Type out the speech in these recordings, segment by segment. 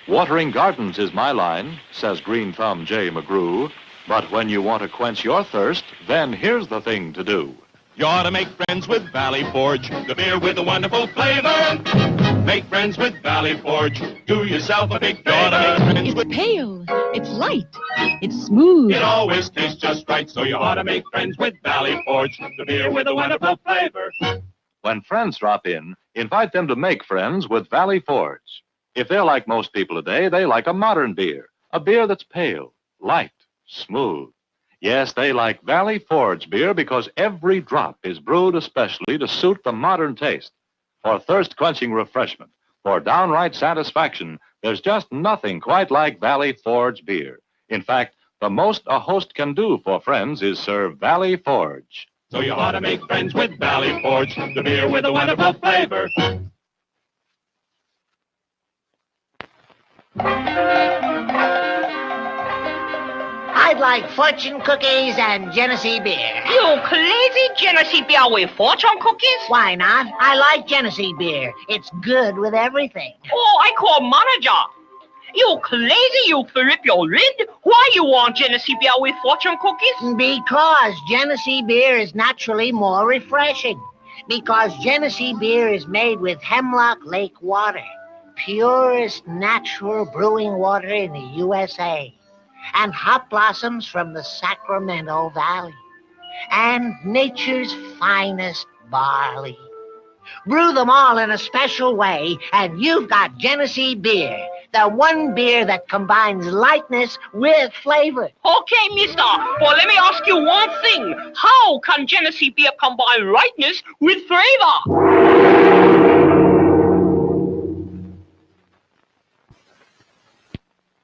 Watering gardens is my line, says Green Thumb J. McGrew. But when you want to quench your thirst, then here's the thing to do. You ought to make friends with Valley Forge, the beer with a wonderful flavor. Make friends with Valley Forge. Do yourself a big favor. It's pale, it's light, it's smooth. It always tastes just right, so you ought to make friends with Valley Forge, the beer with a wonderful flavor. When friends drop in, invite them to make friends with Valley Forge. If they're like most people today, they like a modern beer, a beer that's pale, light, smooth. Yes, they like Valley Forge beer because every drop is brewed especially to suit the modern taste. For thirst-quenching refreshment, for downright satisfaction, there's just nothing quite like Valley Forge beer. In fact, the most a host can do for friends is serve Valley Forge. So you ought to make friends with Valley Forge, the beer with a wonderful flavor. I'd like fortune cookies and Genesee beer. You crazy Genesee beer with fortune cookies? Why not? I like Genesee beer. It's good with everything. Oh, I call manager. You crazy, you flip your lid. Why you want Genesee beer with fortune cookies? Because Genesee beer is naturally more refreshing. Because Genesee beer is made with Hemlock Lake water, purest natural brewing water in the USA, and hot blossoms from the Sacramento Valley, and nature's finest barley. Brew them all in a special way, and you've got Genesee beer, the one beer that combines lightness with flavor. Okay, mister, but let me ask you one thing. How can Genesee beer combine lightness with flavor?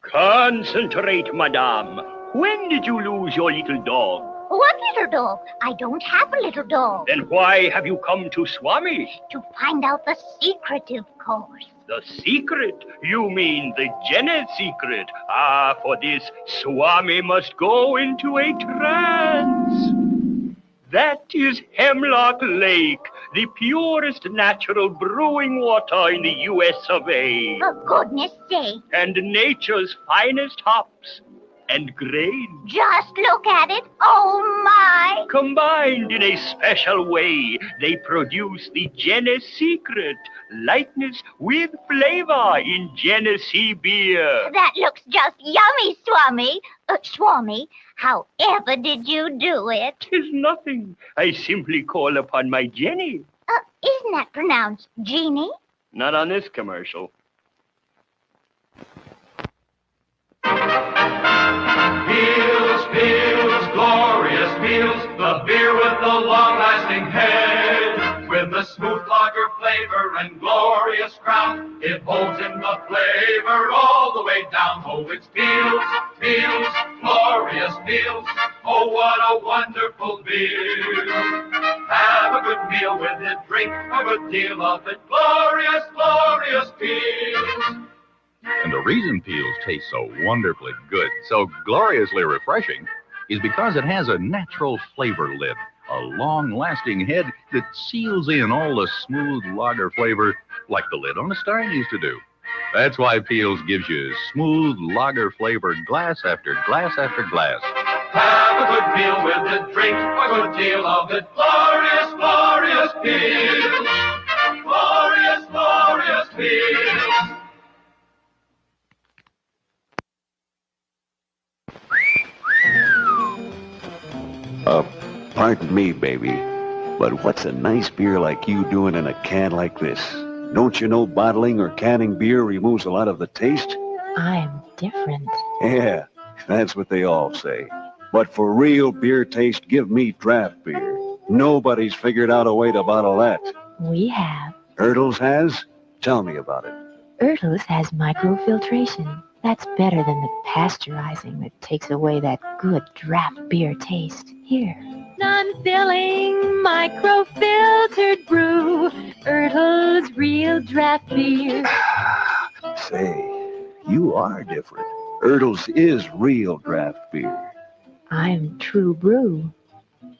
Concentrate, madame. When did you lose your little dog? What little dog? I don't have a little dog. Then why have you come to Swami? To find out the secret, of course. The secret? You mean the Jenny secret? Ah, for this, Swami must go into a trance. That is Hemlock Lake, the purest natural brewing water in the US of A. For goodness sake. And nature's finest hops and grain. Just look at it. Oh, my. Combined in a special way, they produce the Jenny secret, lightness with flavor in Genesee beer. That looks just yummy, Swami. Swami, however did you do it? 'Tis nothing. I simply call upon my Jenny. Isn't that pronounced genie? Not on this commercial. Peels, Peels, glorious Peels, the beer with the long-lasting head. With the smooth lager flavor and glorious crown, it holds in the flavor all the way down. Oh, it's Peels, Peels, glorious Peels. Oh, what a wonderful beer. Have a good meal with it, drink a good deal of it. Glorious, glorious Peels. And the reason Peels taste so wonderfully good, so gloriously refreshing, is because it has a natural flavor lid, a long-lasting head that seals in all the smooth lager flavor like the lid on a stein used to do. That's why Peels gives you smooth lager-flavored glass after glass after glass. Have a good meal with it, drink a good deal of it. Glorious, glorious Peels. Glorious, glorious Peels. Pardon me, baby, but what's a nice beer like you doing in a can like this? Don't you know bottling or canning beer removes a lot of the taste? I'm different. Yeah, that's what they all say. But for real beer taste, give me draft beer. Nobody's figured out a way to bottle that. We have. Ertles has? Tell me about it. Ertles has microfiltration. That's better than the pasteurizing that takes away that good draft beer taste. Here. Non-filling, microfiltered brew. Ertles real draft beer. Say, you are different. Ertles is real draft beer. I'm True Brew.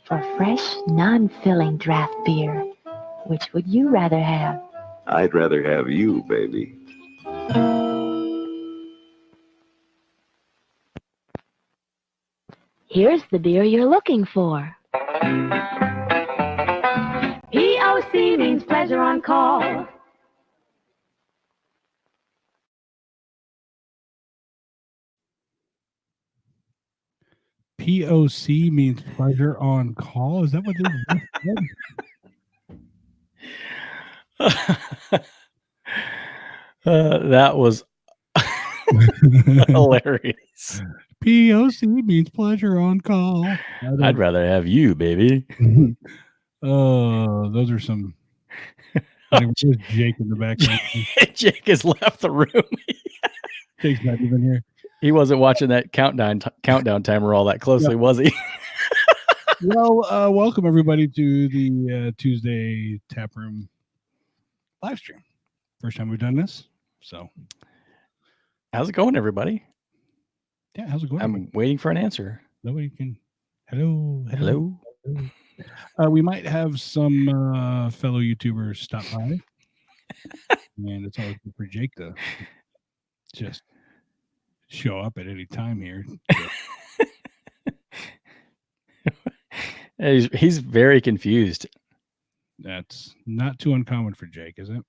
For fresh, non-filling draft beer. Which would you rather have? I'd rather have you, baby. Here's the beer you're looking for. POC means pleasure on call. POC means pleasure on call. Is that what this is? That was hilarious. POC means pleasure on call. I'd rather have you, baby. Oh, those are some. Anyway, there's Jake in the background. Jake has left the room. Jake's not even here. He wasn't watching that countdown timer all that closely, was he? Well, welcome everybody to the Tuesday TapRoom live stream. First time we've done this, so how's it going, everybody? Yeah, how's it going? I'm waiting for an answer. Nobody can. Hello. We might have some fellow YouTubers stop by, and it's always good for Jake to just show up at any time here. He's very confused. That's not too uncommon for Jake, is it?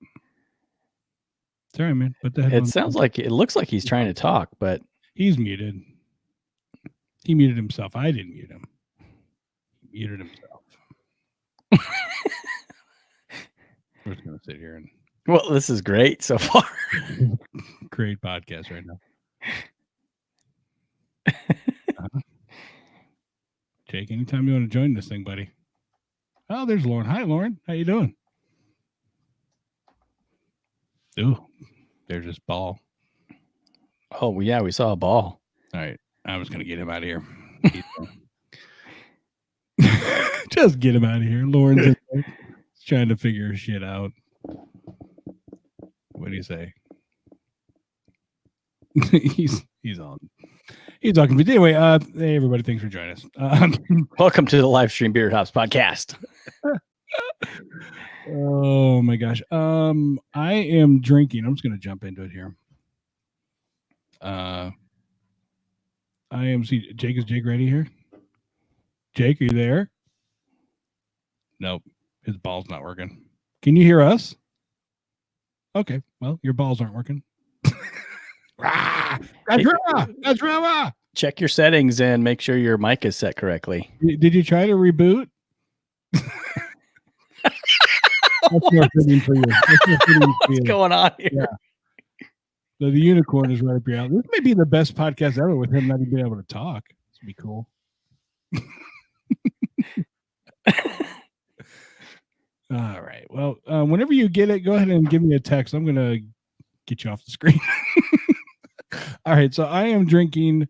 Sorry, man. But it looks like he's trying to talk, but he's muted. He muted himself. I didn't mute him. He muted himself. We're just gonna sit here and. Well, this is great so far. Great podcast right now. Jake, anytime you want to join this thing, buddy. Oh, there's Lauren. Hi, Lauren. How you doing? Ooh, there's this ball. Oh, yeah, we saw a ball. All right. I was going to get him out of here. Just get him out of here. Lauren's trying to figure shit out. What do you say? He's on. He's talking to me. Anyway, hey, everybody. Thanks for joining us. Welcome to the Livestream Beer Hops podcast. Oh, my gosh. I am drinking. I'm just going to jump into it here. Jake, is Jake ready here? Jake, are you there? Nope. His ball's not working. Can you hear us? Okay. Well, your balls aren't working. That's drama. Check your settings and make sure your mic is set correctly. Did you try to reboot? What's going on here? Yeah. So the unicorn is right up your alley. This may be the best podcast ever with him not even being able to talk. This would be cool. All right. Well, whenever you get it, go ahead and give me a text. I'm going to get you off the screen. All right. So I am drinking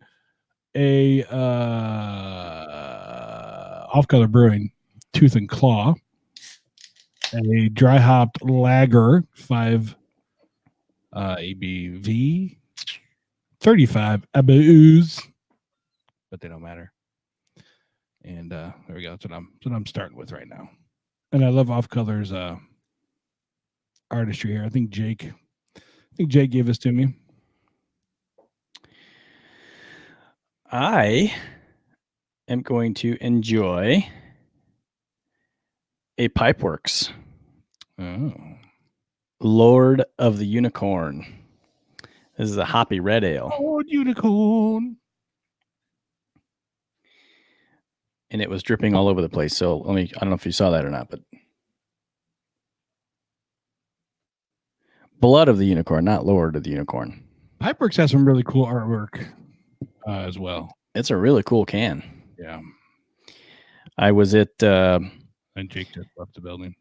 a Off Color Brewing Tooth and Claw, a dry hopped lager, 5 ABV, 35 ABUs, but they don't matter. And there we go. That's what I'm starting with right now. And I love Off Color's artistry here. I think Jake gave this to me. I am going to enjoy a Pipeworks. Oh. Lord of the Unicorn. This is a hoppy red ale. Lord Unicorn. And it was dripping all over the place. So I don't know if you saw that or not, but Blood of the Unicorn, not Lord of the Unicorn. Pipeworks has some really cool artwork as well. It's a really cool can. Yeah. I was at and Jake just left the building.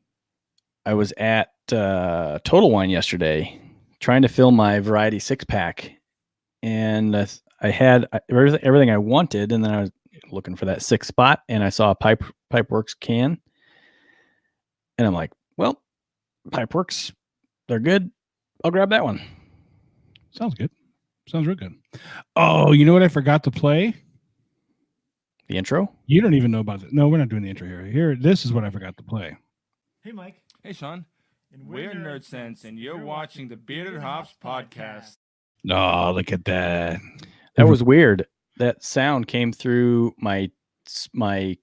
I was at Total Wine yesterday trying to fill my variety 6-pack, and I had everything I wanted, and then I was looking for that 6th spot, and I saw a Pipeworks can, and I'm like, well, Pipeworks, they're good. I'll grab that one. Sounds good. Sounds real good. Oh, you know what I forgot to play? The intro? You don't even know about it. No, we're not doing the intro here. Here, this is what I forgot to play. Hey, Mike. Hey, Sean. And we're Nerd Sense, and you're watching the Bearded Hops podcast. Oh, look at that. That was weird. that sound came through my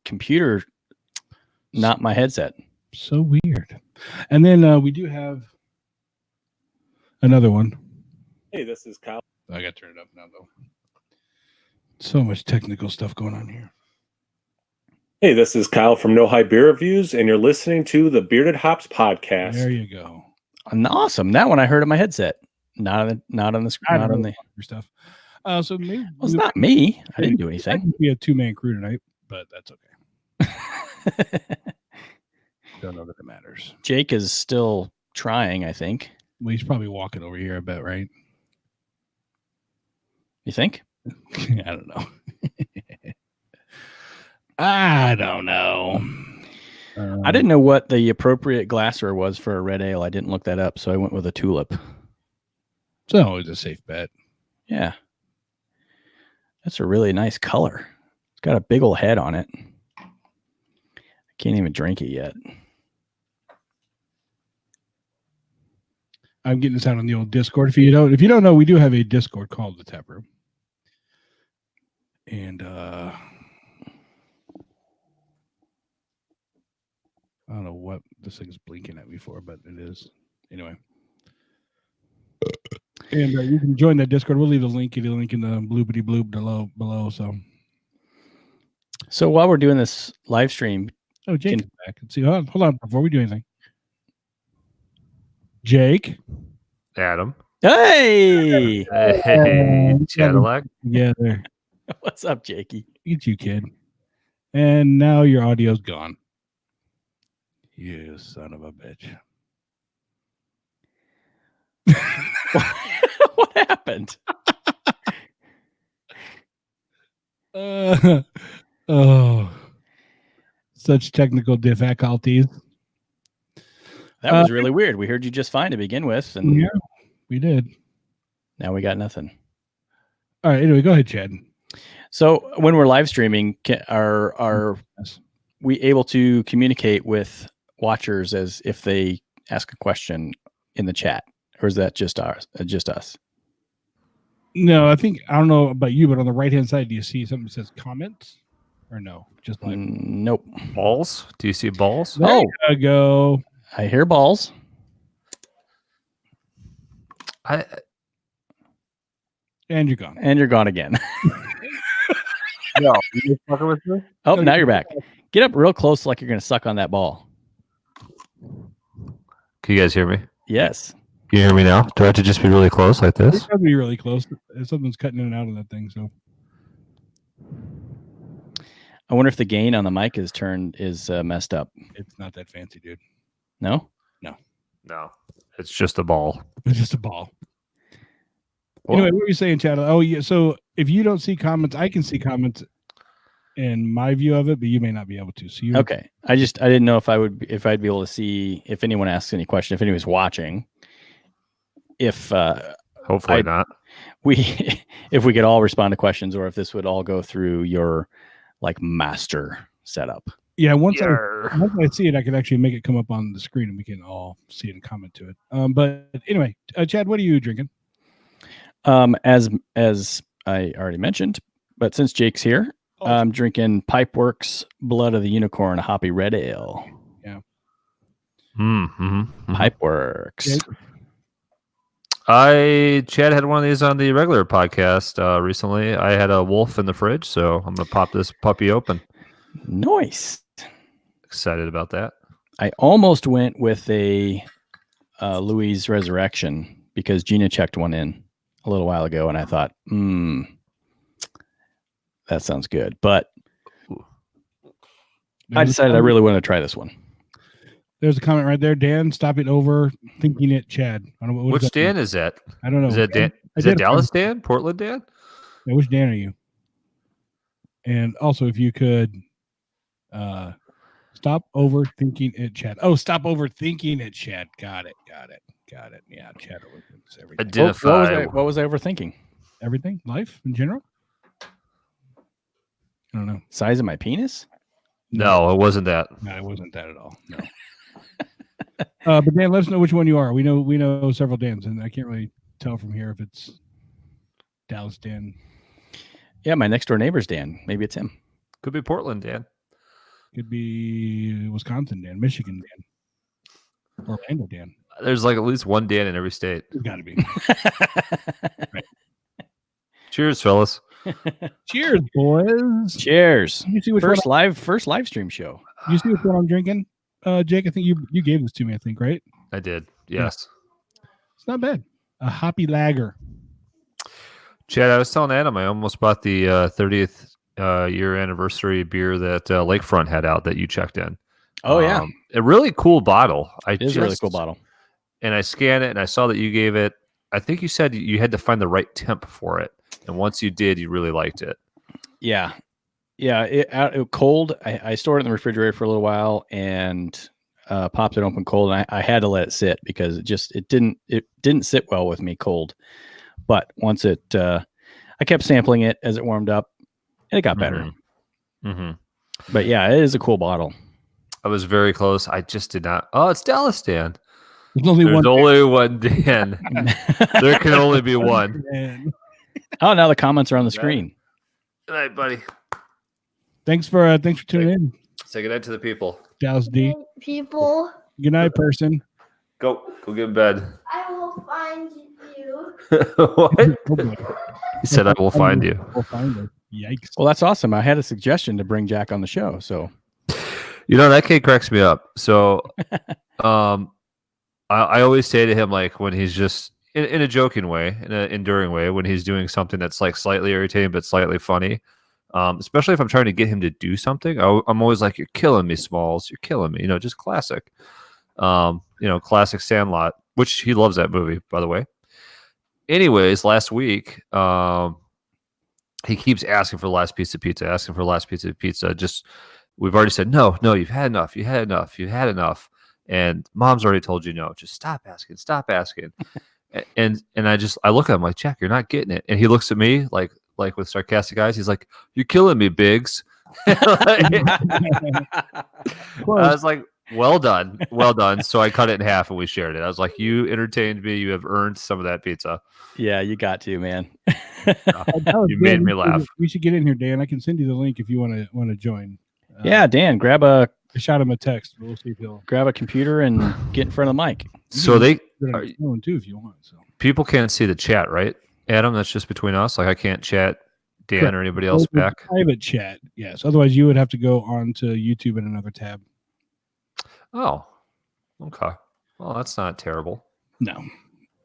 computer, not my headset. So weird. And then we do have another one. Hey, this is Kyle. I got to turn it up now, though. So much technical stuff going on here. Hey, this is Kyle from No High Beer Reviews, and you're listening to the Bearded Hops podcast. There you go. Awesome. That one I heard on my headset, not on the screen, not on the stuff. So maybe it's not me. I didn't do anything. We have 2-man crew tonight, but that's okay. Don't know that it matters. Jake is still trying, I think. Well, he's probably walking over here, I bet, right? You think? I don't know. I don't know. I didn't know what the appropriate glassware was for a red ale. I didn't look that up, so I went with a tulip. It's always a safe bet. Yeah. That's a really nice color. It's got a big old head on it. I can't even drink it yet. I'm getting this out on the old Discord. If you don't know, we do have a Discord called the TapRoom. And I don't know what this thing's blinking at me for, but it is. Anyway. And you can join that Discord. We'll leave the link in the bloopity bloop below. So while we're doing this live stream, Jake's back. Let's see. Hold on before we do anything. Jake, Adam. Hey, Cadillac. Yeah, there. What's up, Jakey? Look at you, kid. And now your audio's gone. You son of a bitch. What happened? Such technical difficulties. That was really weird. We heard you just fine to begin with, and yeah, we did. Now we got nothing. All right. Anyway, go ahead, Chad. So when we're live streaming, are we able to communicate with watchers as if they ask a question in the chat, or is that just us? No, I don't know about you, but on the right-hand side, do you see something that says comments or no? Just live. Nope. Balls? Do you see balls? There you go. I hear balls. And you're gone. And you're gone again. No, you just fucking with me? Oh, now you're back. Get up real close like you're going to suck on that ball. Can you guys hear me? Yes. Can you hear me now? Do I have to just be really close like this? It's got to be really close. Something's cutting in and out of that thing. So I wonder if the gain on the mic is messed up. It's not that fancy, dude. No? No. It's just a ball. It's just a ball. Well, anyway, what were you saying, Chad? Oh, yeah. So if you don't see comments, I can see comments in my view of it, but you may not be able to. So okay. I didn't know if I'd be able to see if anyone asks any question, if anyone's watching. If hopefully not. If we could all respond to questions, or if this would all go through your like master setup. Yeah, once I see it, I can actually make it come up on the screen and we can all see it and comment to it. But anyway, Chad, what are you drinking? As I already mentioned, but since Jake's here, I'm drinking Pipeworks Blood of the Unicorn, a hoppy red ale. Yeah. Pipeworks. Jake? Chad had one of these on the regular podcast recently. I had a wolf in the fridge, so I'm gonna pop this puppy open. Nice. Excited about that. I almost went with a Louis Resurrection because Gina checked one in a little while ago, and I thought, that sounds good. But I decided I really want to try this one. There's a comment right there. Dan, stop it over thinking it, Chad. I don't know Which Dan is that? I don't know. Is that Dan? Is that Dallas Dan? Portland Dan? Yeah, which Dan are you? And also, if you could stop overthinking it, Chad. Oh, stop overthinking it, Chad. Got it. Yeah, Chad overthinks everything. Identify. What was I overthinking? Everything? Life in general? I don't know. Size of my penis? No, it wasn't that. No, it wasn't that at all. No. But Dan, let us know which one you are. We know several Dans, and I can't really tell from here if it's Dallas Dan. Yeah, my next door neighbor's Dan. Maybe it's him. Could be Portland, Dan. Could be Wisconsin Dan, Michigan Dan, Orlando Dan. There's like at least one Dan in every state. There's got to be. Right. Cheers, fellas. Cheers, boys. Cheers. You see which first live stream show. You see which one I'm drinking, Jake? I think you gave this to me. I think, right? I did. Yes. Yeah. It's not bad. A hoppy lager. Chad, I was telling Adam I almost bought the 30th year anniversary beer that Lakefront had out that you checked in. Oh yeah, a really cool bottle. It is a really cool bottle. And I scanned it and I saw that you gave it. I think you said you had to find the right temp for it, and once you did, you really liked it. Yeah. It cold. I stored it in the refrigerator for a little while and popped it open cold, and I had to let it sit because it didn't sit well with me cold. But once I kept sampling it as it warmed up, and it got better. Mm-hmm. But yeah, it is a cool bottle. I was very close. I just did not. Oh, it's Dallas Dan. There's only one Dan. There can only be one. Oh, now the comments are on the screen. Good night, buddy. Thanks for tuning in. Say good night to the people. Dallas D. People. Good night, person. Go get in bed. I will find you. What? He said, "I will find you." We'll find her. Yikes! Well, that's awesome. I had a suggestion to bring Jack on the show. So, that kid cracks me up. So, I always say to him, like, when he's just in a joking way, in an enduring way, when he's doing something that's like slightly irritating but slightly funny, especially if I'm trying to get him to do something, I'm always like, "You're killing me, Smalls. You're killing me." Just classic. Classic Sandlot, which he loves that movie, by the way. Anyways, last week, he keeps asking for the last piece of pizza. Just, we've already said, no, you've had enough. You had enough. And Mom's already told you no. Just stop asking. and I look at him like, Jack, you're not getting it. And he looks at me like with sarcastic eyes. He's like, "You're killing me, Biggs." I was like, well done. So I cut it in half and we shared it. I was like, "You entertained me. You have earned some of that pizza." Yeah, you got to, man. You made me laugh. We should get in here, Dan. I can send you the link if you want to join. Yeah, Dan, I shot him a text. We'll see if he'll grab a computer and get in front of the mic. So they phone too if you want. So people can't see the chat, right, Adam? That's just between us. Like, I can't chat Dan Correct. or anybody else back. Private chat, yes. Otherwise, you would have to go on to YouTube in another tab. Oh, okay. Well, that's not terrible. No,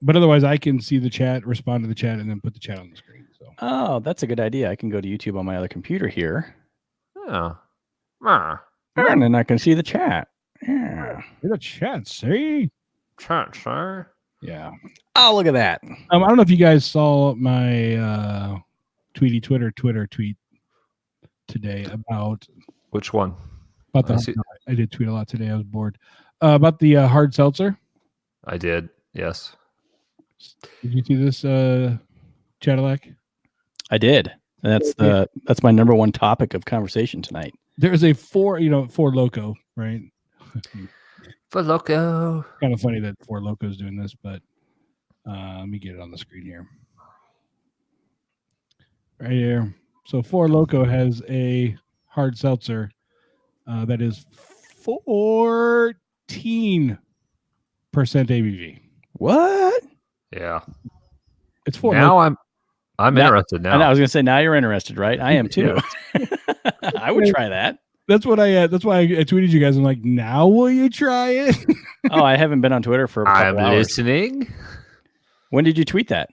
but otherwise, I can see the chat, respond to the chat, and then put the chat on the screen. So. Oh, that's a good idea. I can go to YouTube on my other computer here. Yeah. And then I can see the chat. Yeah. See the chat, see? Chat, sir. Yeah. Oh, look at that. I don't know if you guys saw my Twitter tweet today about which one? About I did tweet a lot today. I was bored. About the hard seltzer. I did. Yes. Did you see this, Cadillac? I did. And that's my number one topic of conversation tonight. There's a Four Loko, right? Four Loko. Kind of funny that Four Loko is doing this, but let me get it on the screen here. Right here. So Four Loko has a hard seltzer that is 14% ABV. What? Yeah. It's Four now Loko. I'm interested now. I was going to say, now you're interested, right? I am too. I would try that. That's what that's why I tweeted you guys. I'm like, now will you try it? Oh, I haven't been on Twitter for a couple hours. I'm listening. When did you tweet that?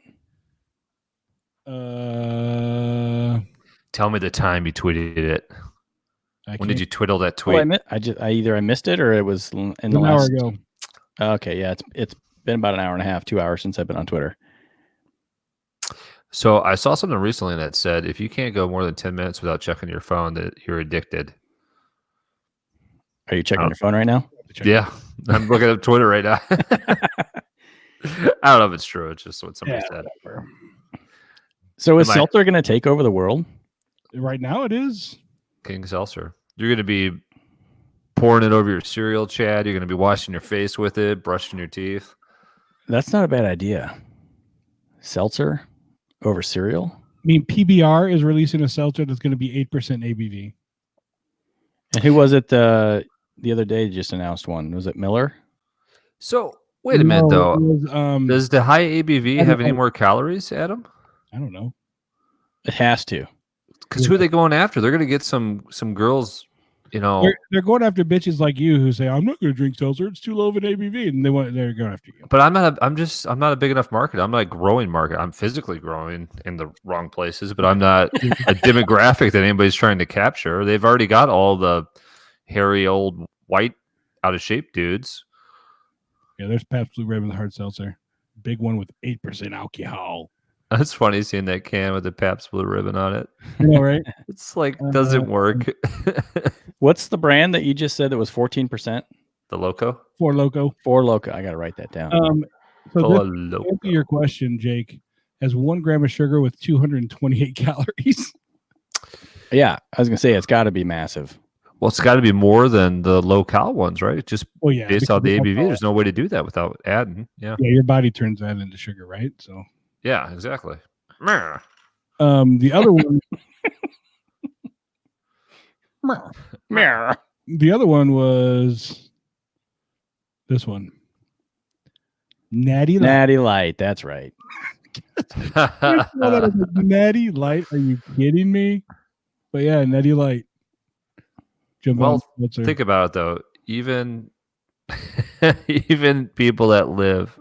Tell me the time you tweeted it. When did you twiddle that tweet? Well, I either missed it or it was in the last hour ago. Okay, yeah, it's been about an hour and a half, 2 hours since I've been on Twitter. So I saw something recently that said if you can't go more than 10 minutes without checking your phone, that you're addicted. Are you checking your phone right now? Yeah, I'm looking at Twitter right now. I don't know if it's true. It's just what somebody said. So is seltzer going to take over the world? Right now it is. King Seltzer. You're going to be pouring it over your cereal, Chad. You're going to be washing your face with it, brushing your teeth. That's not a bad idea. Seltzer over cereal? mean, PBR is releasing a seltzer that's going to be 8% ABV. And who was it the other day just announced one? Was it Miller? So wait a minute No, though. it was, Does the high ABV I have don't any know. more calories, Adam? I don't know. It has to. Because who are they going after? They're going to get some girls, you know. They're going after bitches like you who say, I'm not going to drink seltzer. It's too low of an ABV. And they're going after you. But I'm not a big enough market. I'm not a growing market. I'm physically growing in the wrong places, but I'm not a demographic that anybody's trying to capture. They've already got all the hairy old white out of shape dudes. Yeah, there's Pabst Blue Ribbon hard seltzer. Big one with 8% alcohol. That's funny seeing that can with the Pabst Blue Ribbon on it. You know, right? It's like doesn't work. What's the brand that you just said that was 14%? The Loco? Four Loco. Four Loco. I got to write that down. So Four this, Loko. to answer your question, Jake, has 1 gram of sugar with 228 calories. Yeah, I was going to say it's got to be massive. Well, it's got to be more than the low cal ones, right? Just Well, yeah, based on because the of ABV. alcohol. There's no way to do that without adding. Yeah. Yeah, your body turns that into sugar, right? So Yeah, exactly. the other one the other one was this one. Natty Light. Natty Light. That's right. Natty Light. Are you kidding me? But yeah, Natty Light. Well, think about it though. Even even people that live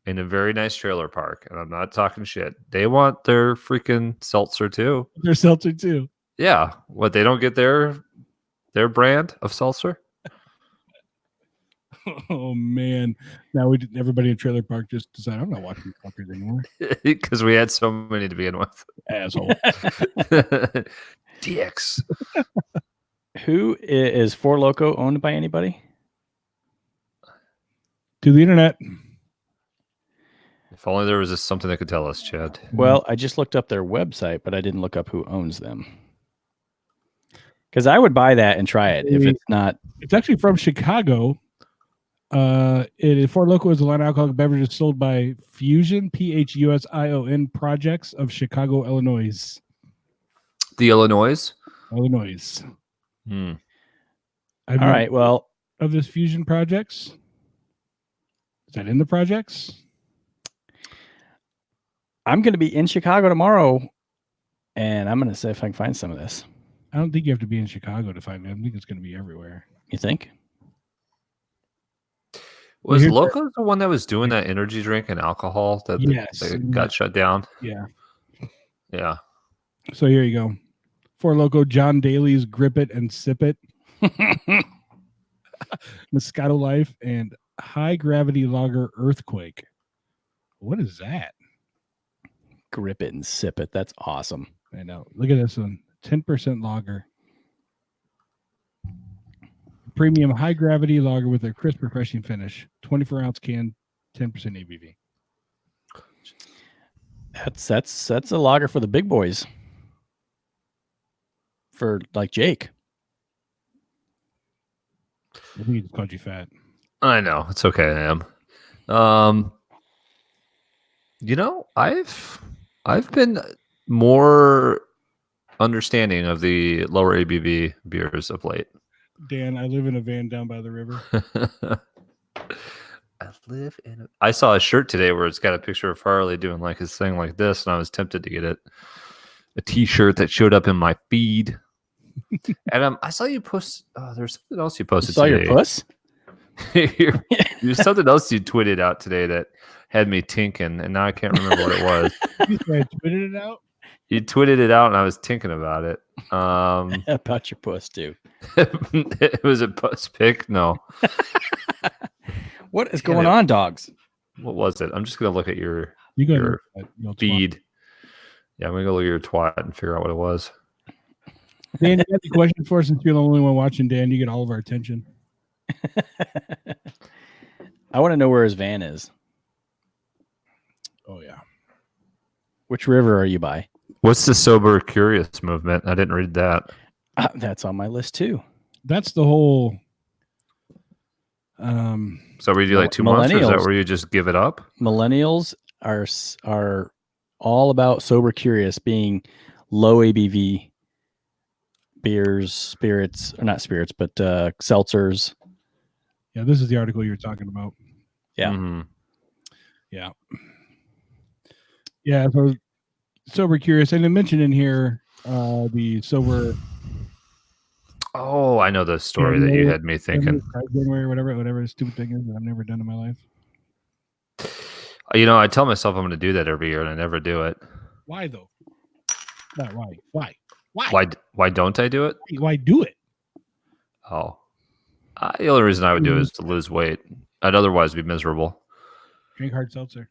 in a very nice trailer park, and I'm not talking shit, they want their freaking seltzer too. Their seltzer too. Yeah. What, they don't get their brand of seltzer? Oh man! Now everybody in trailer park just decided I'm not watching fuckers anymore. Because we had so many to begin with. Asshole. DX. Who is Four Loco owned by anybody? To the internet. If only there was just something that could tell us, Chad. Well, I just looked up their website, but I didn't look up who owns them. Because I would buy that and try it if it's not. It's actually from Chicago. It is Four Loko is a line of alcoholic beverages sold by Fusion Phusion Projects of Chicago, Illinois. The Illinois. All right. Well, of this Fusion Projects. Is that in the projects? I'm going to be in Chicago tomorrow, and I'm going to see if I can find some of this. I don't think you have to be in Chicago to find it. I think it's going to be everywhere. You think? Was Loco the one that was doing that energy drink and alcohol that, that got shut down? Yeah. Yeah. So here you go. Four Loko, John Daly's Grip It and Sip It. Moscato Life and High Gravity Lager Earthquake. What is that? Grip It and Sip It. That's awesome. I know. Look at this one. 10% lager. Premium high gravity lager with a crisp, refreshing finish. 24-ounce can, 10% ABV. That's a lager for the big boys. For like Jake. I think he just called you fat. I know. It's okay. I am. You know, I've been more understanding of the lower ABV beers of late. Dan, I live in a van down by the river. I saw a shirt today where it's got a picture of Harley doing like his thing like this, and I was tempted to get it. A T-shirt that showed up in my feed. And I saw you post. Oh, there's something else you posted saw today. your puss? There's something else you tweeted out today that had me tinking, and now I can't remember what it was. You tweeted it out? You tweeted it out, and I was tinking about it. About your puss, too. It was a puss pic? No. What is going on, dogs? What was it? I'm just going to look at your feed. Yeah, I'm going to go look at your twat and figure out what it was. Dan, you got the question for us since you're the only one watching. Dan, you get all of our attention. I want to know where his van is. Oh, yeah. Which river are you by? What's the sober curious movement? I didn't read that. That's on my list, too. That's the whole... So we do like 2 months, or is that where you just give it up? Millennials are all about Sober Curious being low ABV beers, spirits, or not spirits, but seltzers. Yeah, this is the article you're talking about. Yeah. Mhm. Yeah. Yeah, so Sober Curious, and they mentioned in here the sober. Oh, I know the story that you had me thinking. January, whatever stupid thing is that I've never done in my life. You know, I tell myself I'm going to do that every year, and I never do it. Why though? Not why. Why? Why don't I do it? Why do it? Oh, the only reason I would do it is to lose weight. I'd otherwise be miserable. Drink hard seltzer.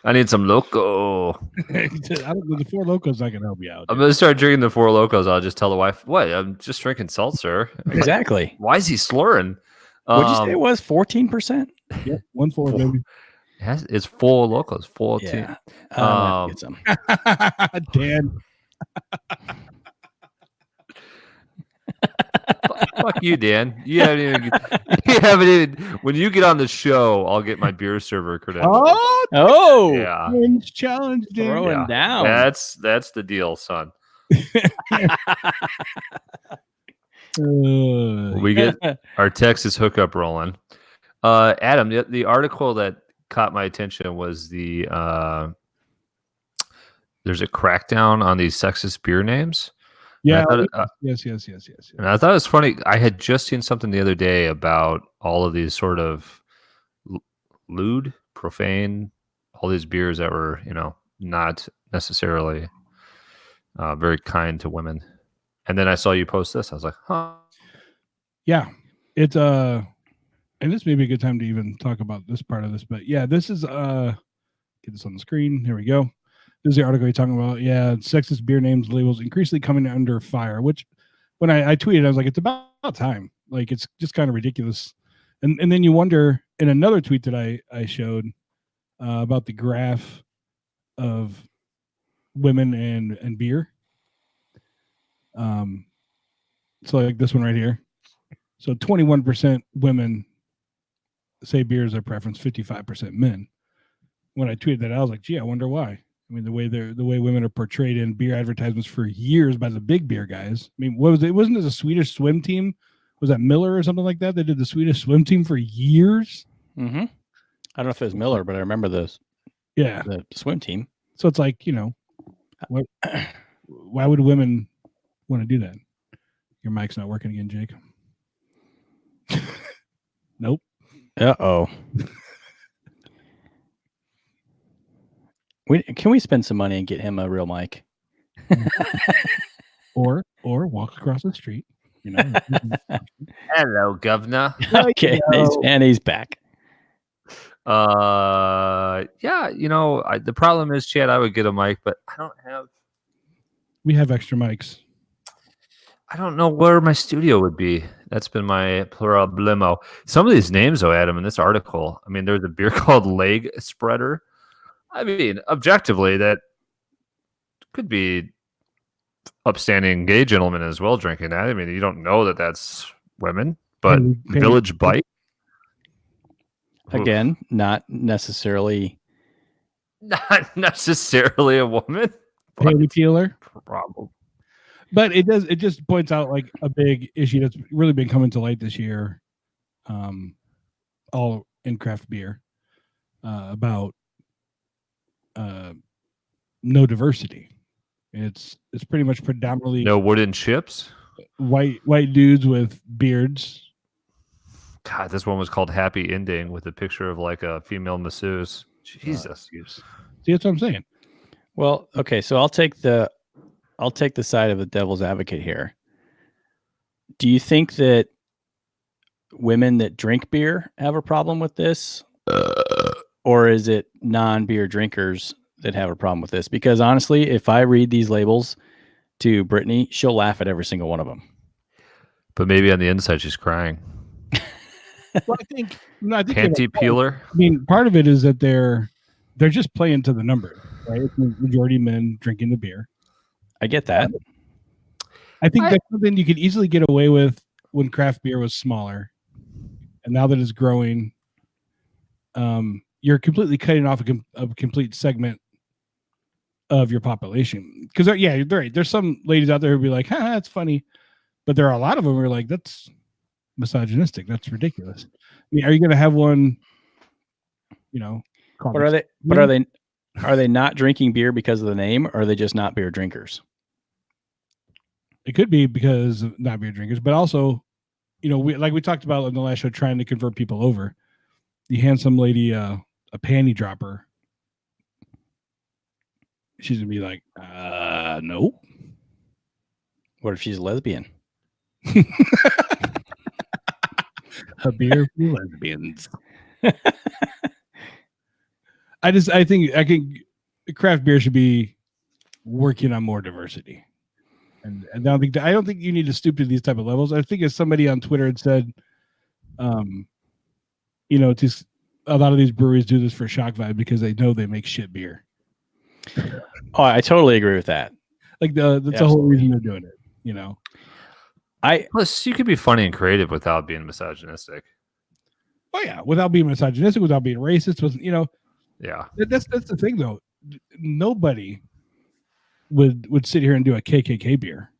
I need some Loco. The Four Locos I can help you out. I'm going to start drinking the Four Locos. I'll just tell the wife, what? I'm just drinking seltzer. Exactly. Why is he slurring? What'd you say it was? 14%? Yeah, 1-4, baby. It's Four Locos. 14. Yeah. I'll get some. Dan. Fuck you, Dan. You haven't even. When you get on the show, I'll get my beer server credentials. Oh, yeah. Challenge, Dan. Throwing down. That's the deal, son. We get our Texas hookup rolling. Adam, the article that caught my attention was the there's a crackdown on these sexist beer names. Yeah. Yes. Yes. And I thought it was funny. I had just seen something the other day about all of these sort of lewd, profane, all these beers that were, not necessarily very kind to women. And then I saw you post this. I was like, huh. Yeah. It's and this may be a good time to even talk about this part of this, but yeah, this is get this on the screen. Here we go. This is the article you're talking about. Yeah, sexist beer names labels increasingly coming under fire, which when I tweeted, I was like, it's about time. Like, it's just kind of ridiculous. And then you wonder, in another tweet that I showed about the graph of women and beer. So like this one right here. So 21% women say beer is their preference, 55% men. When I tweeted that, I was like, gee, I wonder why. I mean, the way women are portrayed in beer advertisements for years by the big beer guys. I mean, what was it? Wasn't it a Swedish swim team? Was that Miller or something like that? They did the Swedish swim team for years. Mm-hmm. I don't know if it was Miller, but I remember the swim team. So it's like, why would women want to do that? Your mic's not working again, Jake. Nope. Uh-oh. Can we spend some money and get him a real mic? or walk across the street. Hello, governor. Okay, he's back. Yeah, the problem is, Chad, I would get a mic, but I don't have. We have extra mics. I don't know where my studio would be. That's been my problemo. Some of these names, though, Adam, in this article, I mean, there's a beer called Leg Spreader. I mean, objectively, that could be upstanding gay gentlemen as well drinking that. I mean, you don't know that that's women, but Village Bite. Again, not necessarily a woman. Panty peeler. Probably. But it just points out like a big issue that's really been coming to light this year, all in craft beer, about no diversity. It's pretty much predominantly no wooden chips, white dudes with beards. God, this one was called Happy Ending with a picture of like a female masseuse. Jesus. See, that's what I'm saying. Well, okay, so I'll take the side of the devil's advocate here. Do you think that women that drink beer have a problem with this? Or is it non-beer drinkers that have a problem with this? Because honestly, if I read these labels to Brittany, she'll laugh at every single one of them. But maybe on the inside, she's crying. Well, I think Panty peeler. I mean, part of it is that they're just playing to the numbers, right? It's majority men drinking the beer. I get that. I think that's something you could easily get away with when craft beer was smaller, and now that it's growing, you're completely cutting off a complete segment of your population. Because yeah, you're right. There's some ladies out there who'd be like, "Ha, that's funny," but there are a lot of them who are like, "That's misogynistic. That's ridiculous." I mean, are you going to have one? You know, But are they not drinking beer because of the name, or are they just not beer drinkers? It could be because of not beer drinkers, but also, you know, we talked about in the last show, trying to convert people over. You hand some lady a panty dropper, she's gonna be like, no. What if she's a lesbian? A beer for lesbians. I think craft beer should be working on more diversity. And I don't think you need to stoop to these type of levels. I think as somebody on Twitter had said, you know, just a lot of these breweries do this for shock value because they know they make shit beer. Oh, I totally agree with that. Like that's the whole reason they're doing it, you know. Plus, you could be funny and creative without being misogynistic. Oh yeah, without being misogynistic, without being racist, you know. Yeah, that's the thing though. Nobody would sit here and do a KKK beer.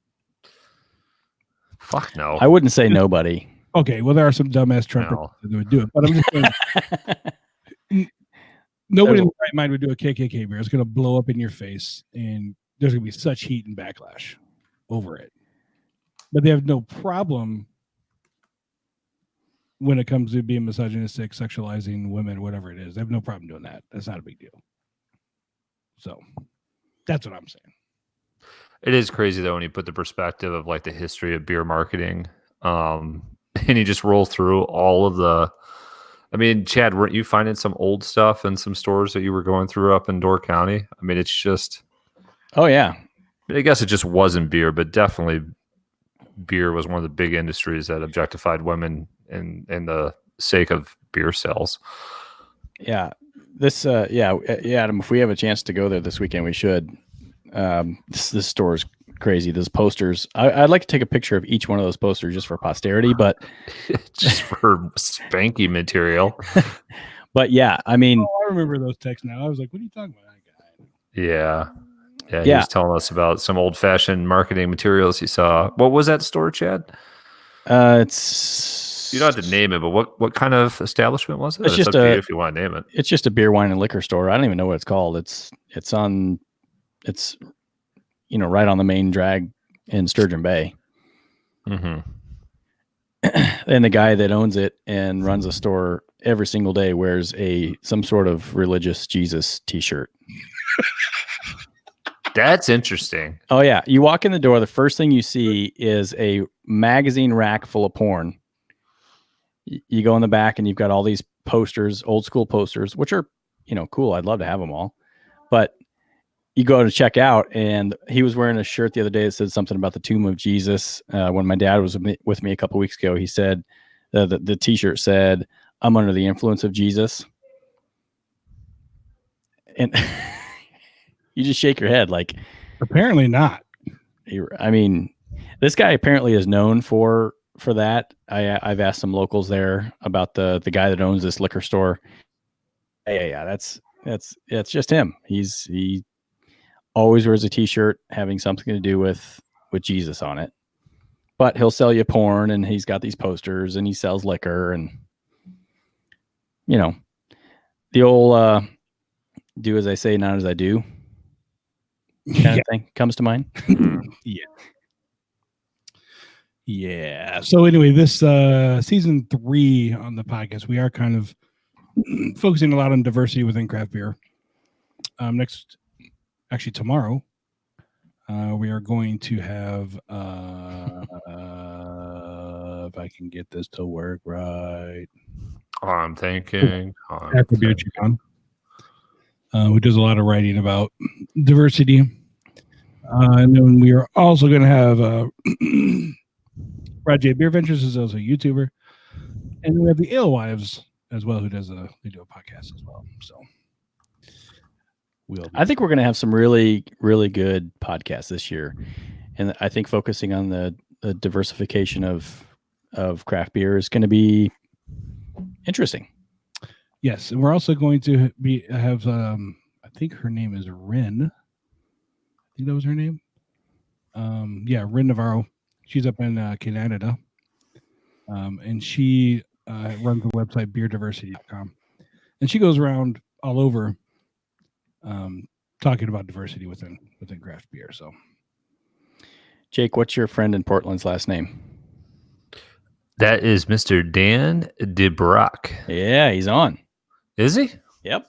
Fuck no. I wouldn't say nobody. Okay, well there are some dumbass Trumpers that would do it, but I'm just saying, nobody in the right mind would do a KKK beer. It's going to blow up in your face, and there's going to be such heat and backlash over it. But they have no problem when it comes to being misogynistic, sexualizing women, whatever it is. They have no problem doing that. That's not a big deal. So that's what I'm saying. It is crazy though when you put the perspective of like the history of beer marketing, and you just roll through all of the. I mean, Chad, weren't you finding some old stuff in some stores that you were going through up in Door County? I mean, it's just. Oh yeah. I guess it just wasn't beer, but definitely beer was one of the big industries that objectified women in the sake of beer sales. Yeah. This Adam, if we have a chance to go there this weekend, we should. This store is crazy. Those posters, I'd like to take a picture of each one of those posters just for posterity, but just for spanky material. But yeah, I mean, I remember those texts now. I was like, what are you talking about? Yeah. He was telling us about some old-fashioned marketing materials he saw. What was that store, Chad? It's you don't have to name it, but what kind of establishment was it? It's just up to you if you want to name it. It's just a beer, wine, and liquor store. I don't even know what it's called. It's right on the main drag in Sturgeon Bay. Mm-hmm. And the guy that owns it and runs the store every single day wears some sort of religious Jesus t-shirt. That's interesting. Oh yeah. You walk in the door, the first thing you see is a magazine rack full of porn. You go in the back and you've got all these posters, old school posters, which are, cool. I'd love to have them all. But you go to check out, and he was wearing a shirt the other day that said something about the tomb of Jesus. When my dad was with me a couple weeks ago, he said the t-shirt said, "I'm under the influence of Jesus." And you just shake your head like, apparently not. I mean, this guy apparently is known for that. I've asked some locals there about the guy that owns this liquor store. Yeah, that's just him. He always wears a t-shirt having something to do with Jesus on it. But he'll sell you porn, and he's got these posters, and he sells liquor, and the old do as I say, not as I do kind of thing comes to mind. Yeah. So anyway, this season 3 on the podcast, we are kind of focusing a lot on diversity within craft beer. Tomorrow, we are going to have, if I can get this to work right. I'm thinking. After Beer Chicon, who does a lot of writing about diversity. And then we are also going to have Brad J. Beer Ventures, who's also a YouTuber. And we have the Alewives as well, who they do a podcast as well. So I think we're going to have some really, really good podcasts this year. And I think focusing on the diversification of craft beer is going to be interesting. Yes, and we're also going to have I think her name is Rin. I think that was her name. Yeah, Rin Navarro. She's up in Canada. And she runs the website BeerDiversity.com. And she goes around all over talking about diversity within craft beer. So, Jake, what's your friend in Portland's last name? That is Mr. Dan DeBrock. Yeah, he's on. Is he? Yep.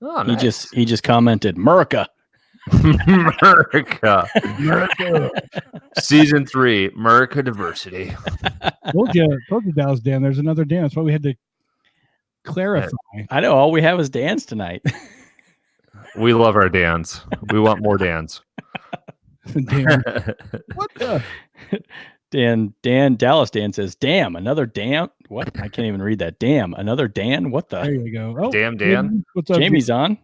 Oh, he nice. just commented, America. America. Season 3, America Diversity. told you, Dallas Dan. There's another Dan. That's why we had to clarify. I know. All we have is Dan's tonight. We love our Dans. We want more Dans. Dan, what the? Dallas Dan says, damn, another damn. What? I can't even read that. Damn, another Dan. What the? There you go. Oh, Damn Dan. What's up, Jamie's on.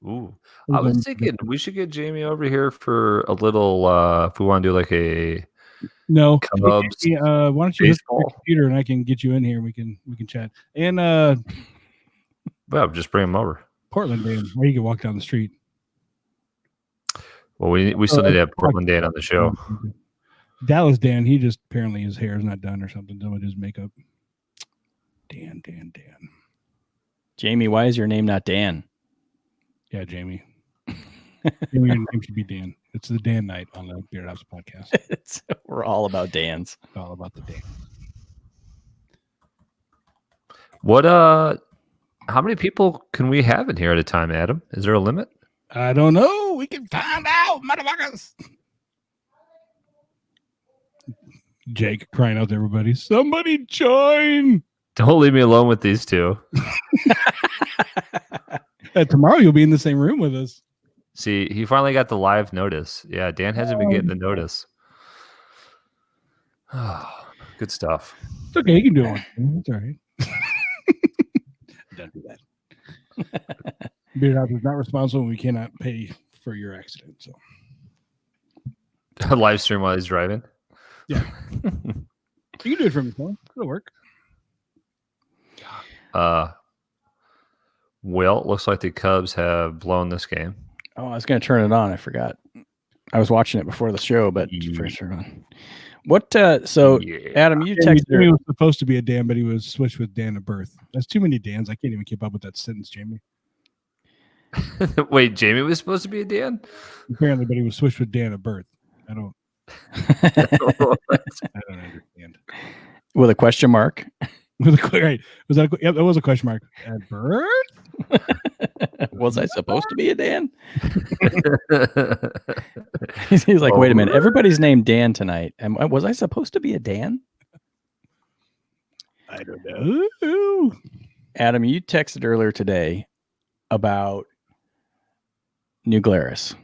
Ooh. I was thinking we should get Jamie over here for a little if we want to do like a no Cubs Jamie, why don't you hit baseball. your computer and I can get you in here and we can chat. And well, just bring him over. Portland Dan, where you can walk down the street. Well, we still need to have Portland Dan on the show. Dallas Dan, he just apparently his hair is not done or something. Done with his makeup. Dan. Jamie, why is your name not Dan? Yeah, Jamie. Your name should be Dan. It's the Dan night on the Beard House podcast. We're all about Dans. All about the Dan. What how many people can we have in here at a time, Adam? Is there a limit? I don't know. We can find out, motherfuckers. Jake crying out to everybody, somebody join. Don't leave me alone with these two. Tomorrow you'll be in the same room with us. See, he finally got the live notice. Yeah, Dan hasn't been getting the notice. Oh, good stuff. It's okay. You can do it. It's all right. Don't do that. Beard House is not responsible. We cannot pay for your accident. So, Live stream while he's driving. Yeah, you can do it from your phone. It'll work. Well, it looks like the Cubs have blown this game. Oh, I was going to turn it on. I forgot. I was watching it before the show, but first turn on. What? So, Adam, you texted. Jamie was supposed to be a Dan, but he was switched with Dan at birth. That's too many Dans. I can't even keep up with that sentence, Jamie. Wait, Jamie was supposed to be a Dan? Apparently, but he was switched with Dan at birth. I don't understand. With a question mark. Right. Was that that was a question mark. At birth? Was I supposed to be a Dan? He's like, wait a minute. Everybody's named Dan tonight. Was I supposed to be a Dan? I don't know. Adam, you texted earlier today about New Glarus.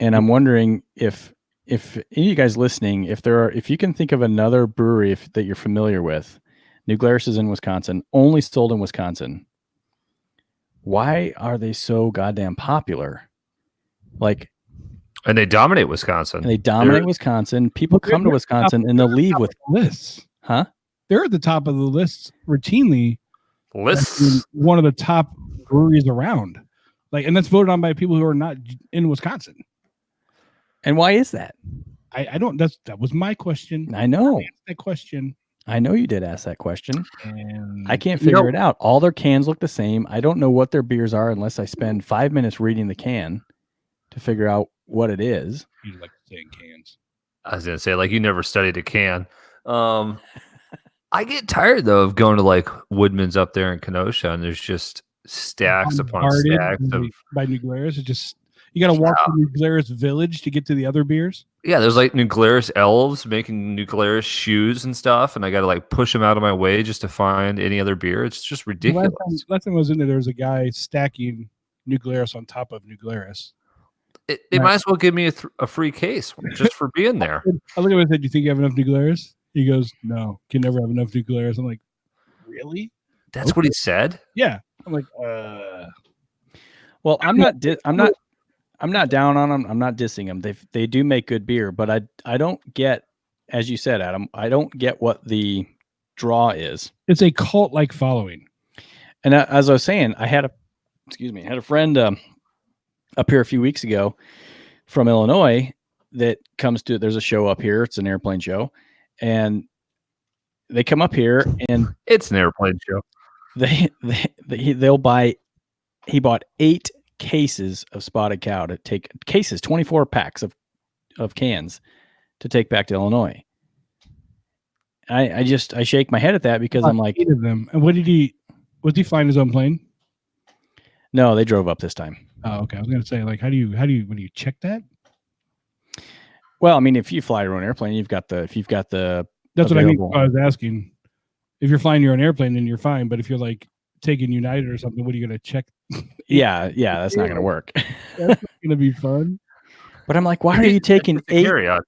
And I'm wondering if any of you guys listening, if you can think of another brewery that you're familiar with. New Glarus is in Wisconsin, only sold in Wisconsin. Why are they so goddamn popular? And they dominate Wisconsin. Wisconsin. People come to Wisconsin and they'll leave with lists. Huh? They're at the top of the lists routinely. Lists. One of the top breweries around. And that's voted on by people who are not in Wisconsin. And why is that? I don't. That was my question. I know. I asked that question. I know you did ask that question. And I can't figure it out. All their cans look the same. I don't know what their beers are unless I spend 5 minutes reading the can to figure out what it is. You like saying cans. I was gonna say, you never studied a can. I get tired though of going to Woodman's up there in Kenosha, and there's just stacks upon stacks by New Glarus. It's just you got to walk through New Glarus Village to get to the other beers. Yeah, there's New Glarus elves making New Glarus shoes and stuff, and I got to push them out of my way just to find any other beer. It's just ridiculous. Last time I was in there was a guy stacking New Glarus on top of New Glarus. They might as well give me a free case just for being there. I look at him and said, "Do you think you have enough New Glarus?" He goes, "No, can never have enough New Glarus." I'm like, "Really?" That's what he said. Yeah, I'm like, Well, I'm not down on them. I'm not dissing them. They do make good beer, but I don't get, as you said, Adam, I don't get what the draw is. It's a cult-like following. And as I was saying, I had a friend up here a few weeks ago from Illinois that comes to, there's a show up here. It's an airplane show. And they come up here and it's an airplane show. They'll buy, he bought 8 cases of spotted cow to take, 24 packs of cans to take back to Illinois. I shake my head at that because I'm like, 8 of them. And was he flying his own plane? No, they drove up this time. Oh, okay. I was going to say, like, when do you check that? Well, I mean, if you fly your own airplane, if you've got the That's what I mean. I was asking. If you're flying your own airplane, then you're fine. But if you're like taking United or something, what are you going to check? Yeah, that's not going to work. That's going to be fun. But I'm like, why are you taking 8 I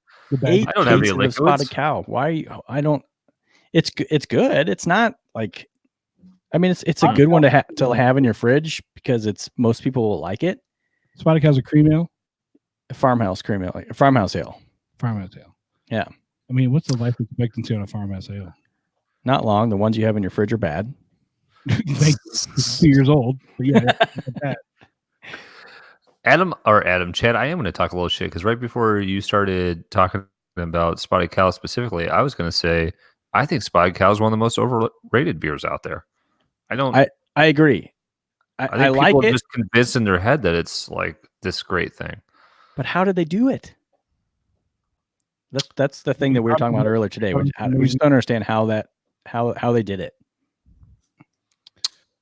don't have any of spotted cow? Why? It's good. It's not like, I mean, it's a good one to have in your fridge because most people will like it. Spotted cow's a cream ale? A farmhouse cream ale, like a farmhouse ale. Farmhouse ale. Yeah. I mean, what's the life expectancy on a farmhouse ale? Not long. The ones you have in your fridge are bad. 2 years old. But yeah, Chad, I am going to talk a little shit because right before you started talking about spotted cow specifically, I was going to say I think spotted cow is one of the most overrated beers out there. I agree. I like people it. Just convinced in their head that it's like this great thing. But how did they do it? That's the thing that we were talking about earlier today. We just don't understand how they did it.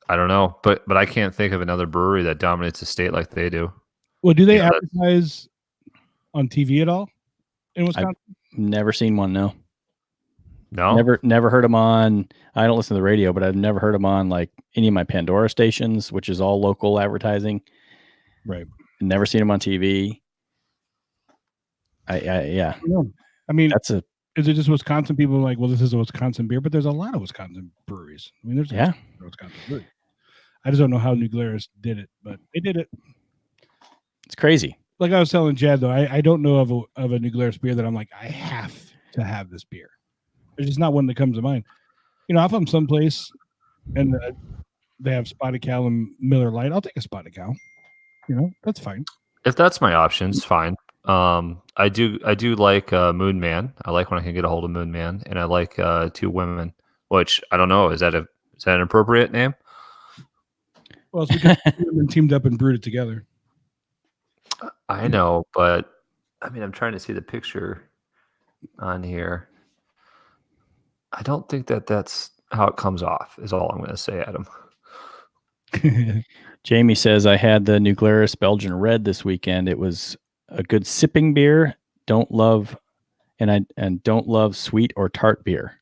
I don't know, but I can't think of another brewery that dominates the state like they do. Well, do they advertise on TV at all in Wisconsin? I've never seen one. No. Never heard them on. I don't listen to the radio, but I've never heard them on like any of my Pandora stations, which is all local advertising. Right. Never seen them on TV. Yeah. I mean, is it just Wisconsin people like, well, this is a Wisconsin beer, but there's a lot of Wisconsin breweries. I mean, there's a Wisconsin brewery. I just don't know how New Glarus did it, but they did it. It's crazy. Like I was telling Jad though, I don't know of a New Glarus beer that I'm like, I have to have this beer. There's just not one that comes to mind. If I'm someplace and they have spotted cow and Miller Lite, I'll take a spotted cow. That's fine. If that's my options, fine. I do like Moon Man. I like when I can get a hold of Moon Man, and I like 2 Women, which I don't know. Is that an appropriate name? Well, it's because women teamed up and brewed it together. I know, but I mean, I'm trying to see the picture on here. I don't think that's how it comes off, is all I'm going to say, Adam. Jamie says, I had the New Glarus Belgian Red this weekend. It was a good sipping beer. Don't love sweet or tart beer.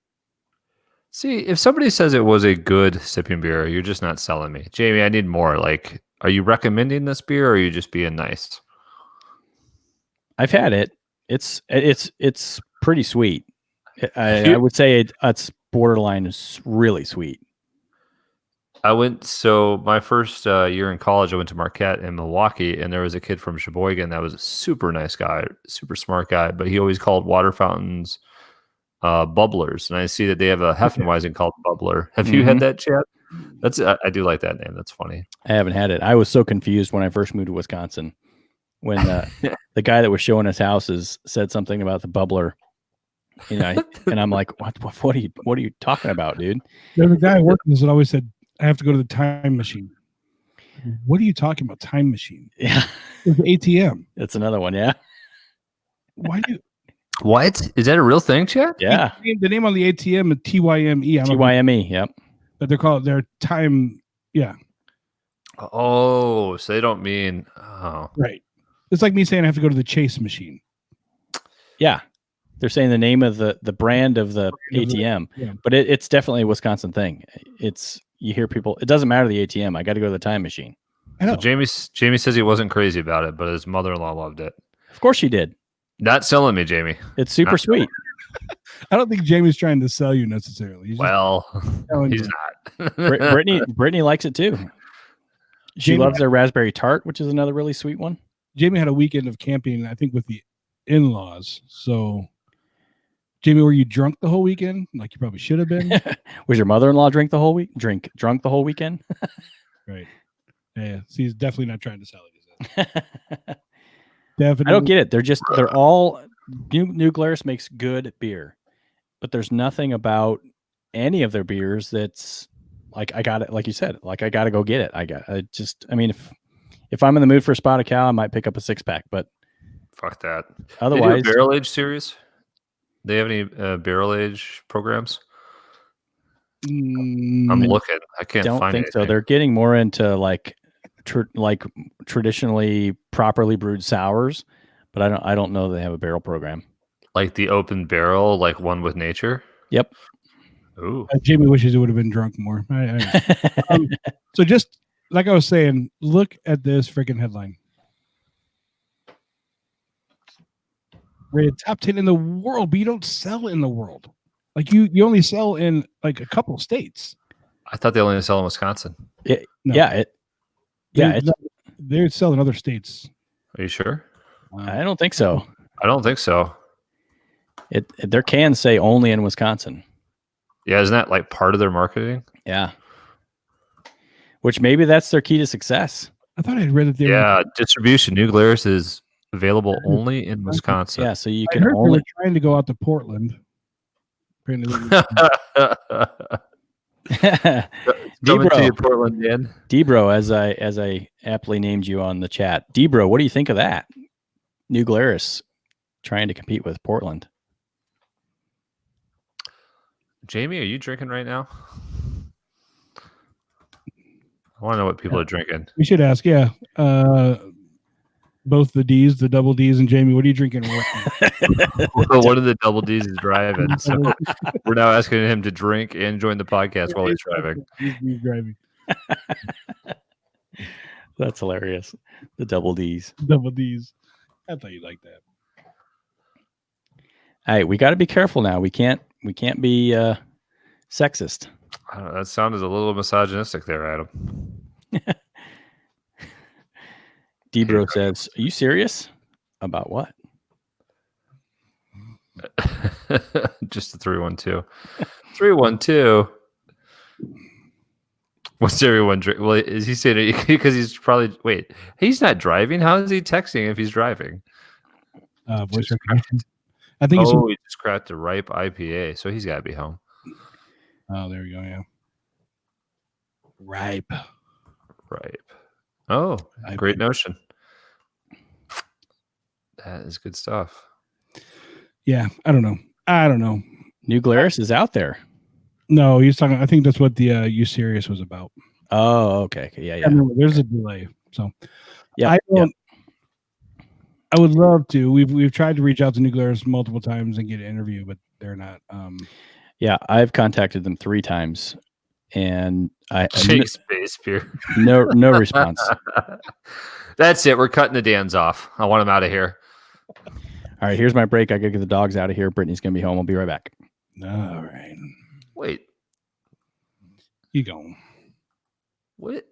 See, if somebody says it was a good sipping beer, you're just not selling me. Jamie, I need more. Like, are you recommending this beer or are you just being nice? I've had it. It's pretty sweet. I would say it's borderline is really sweet. So my first year in college, I went to Marquette in Milwaukee, and there was a kid from Sheboygan that was a super nice guy, super smart guy, but he always called water fountains bubblers. And I see that they have a Hefeweizen called Bubbler. Have you had that, Chad? I do like that name. That's funny. I haven't had it. I was so confused when I first moved to Wisconsin when the guy that was showing us houses said something about the bubbler. And I'm like, what are you talking about, dude? There's a guy working this that always said, I have to go to the time machine. What are you talking about? Time machine? Yeah. It's ATM. That's another one. Yeah. Why do What? Is that a real thing, Chad? Yeah. The name on the ATM is TYME. TYME, yep. But they're called their time. Yeah. Oh, so they don't mean. Oh. Right. It's like me saying I have to go to the Chase machine. Yeah. They're saying the name of the brand of the ATM, but it's definitely a Wisconsin thing. You hear people, it doesn't matter the ATM. I got to go to the time machine. So Jamie says he wasn't crazy about it, but his mother-in-law loved it. Of course she did. Not selling me, Jamie. It's super sweet. I don't think Jamie's trying to sell you necessarily. He's not. Brittany likes it too. She loves their raspberry tart, which is another really sweet one. Jamie had a weekend of camping, I think, with the in-laws. So Jamie, were you drunk the whole weekend? Like you probably should have been. Was your mother-in-law drunk the whole weekend? Right. Yeah. See, he's definitely not trying to sell it. Definitely. I don't get it. They're all New Glarus makes good beer, but there's nothing about any of their beers that's like I got it. Like you said, like I got to go get it. I mean, if I'm in the mood for a spotted cow, I might pick up a 6-pack, but fuck that. Otherwise, they do a barrel age series. They have any barrel age programs? I'm looking. I can't don't find think anything. so. They're getting more into like traditionally properly brewed sours, but I don't know they have a barrel program. Like the open barrel, like One with Nature. Yep. Ooh. Jamie wishes he would have been drunk more. So just like I was saying, look at this freaking headline. Rated top 10 in the world, but you don't sell in the world. Like you only sell in like a couple states. I thought they only sell in Wisconsin. They're selling other states. Are you sure? I don't think so. I don't think so. Their cans say only in Wisconsin. Yeah, isn't that like part of their marketing? Yeah. Which maybe that's their key to success. I thought I'd read that they were distribution. New Glarus is available only in Wisconsin. Yeah, so you I can heard only they were trying to go out to Portland. Apparently, Coming to you, Portland, Dan. Debro, as I aptly named you on the chat. Debro, what do you think of that? New Glarus trying to compete with Portland. Jamie, are you drinking right now? I want to know what people are drinking. we should ask. Yeah, both the D's, the double D's, and Jamie. What are you drinking? Well, one of the double D's is driving, so we're now asking him to drink and join the podcast while he's driving. He's driving. That's hilarious. The double D's. Double D's. I thought you'd like that. Hey, we got to be careful now. We can't be sexist. I don't know, that sounded a little misogynistic there, Adam. Debro says, "Are you serious? About what?" Just a 312. 312. What's everyone drink? Well, is he saying it because he's probably he's not driving? How is he texting if he's driving? Voice recognition. I think he just cracked a ripe IPA, so he's got to be home. Oh, there we go. Yeah. Ripe. Oh, great notion. That is good stuff. Yeah, I don't know. New Glarus is out there. No, he's talking. I think that's what the You Serious was about. Oh, okay. Yeah. There's a delay. So yeah, I would love to. We've tried to reach out to New Glarus multiple times and get an interview, but they're not. Yeah, I've contacted them 3 times, and Chase Base Beer. No response. That's it. We're cutting the Dans off. I want him out of here. All right, here's my break. I gotta get the dogs out of here. Brittany's gonna be home. I'll be right back. All right. Wait. You go. Wait.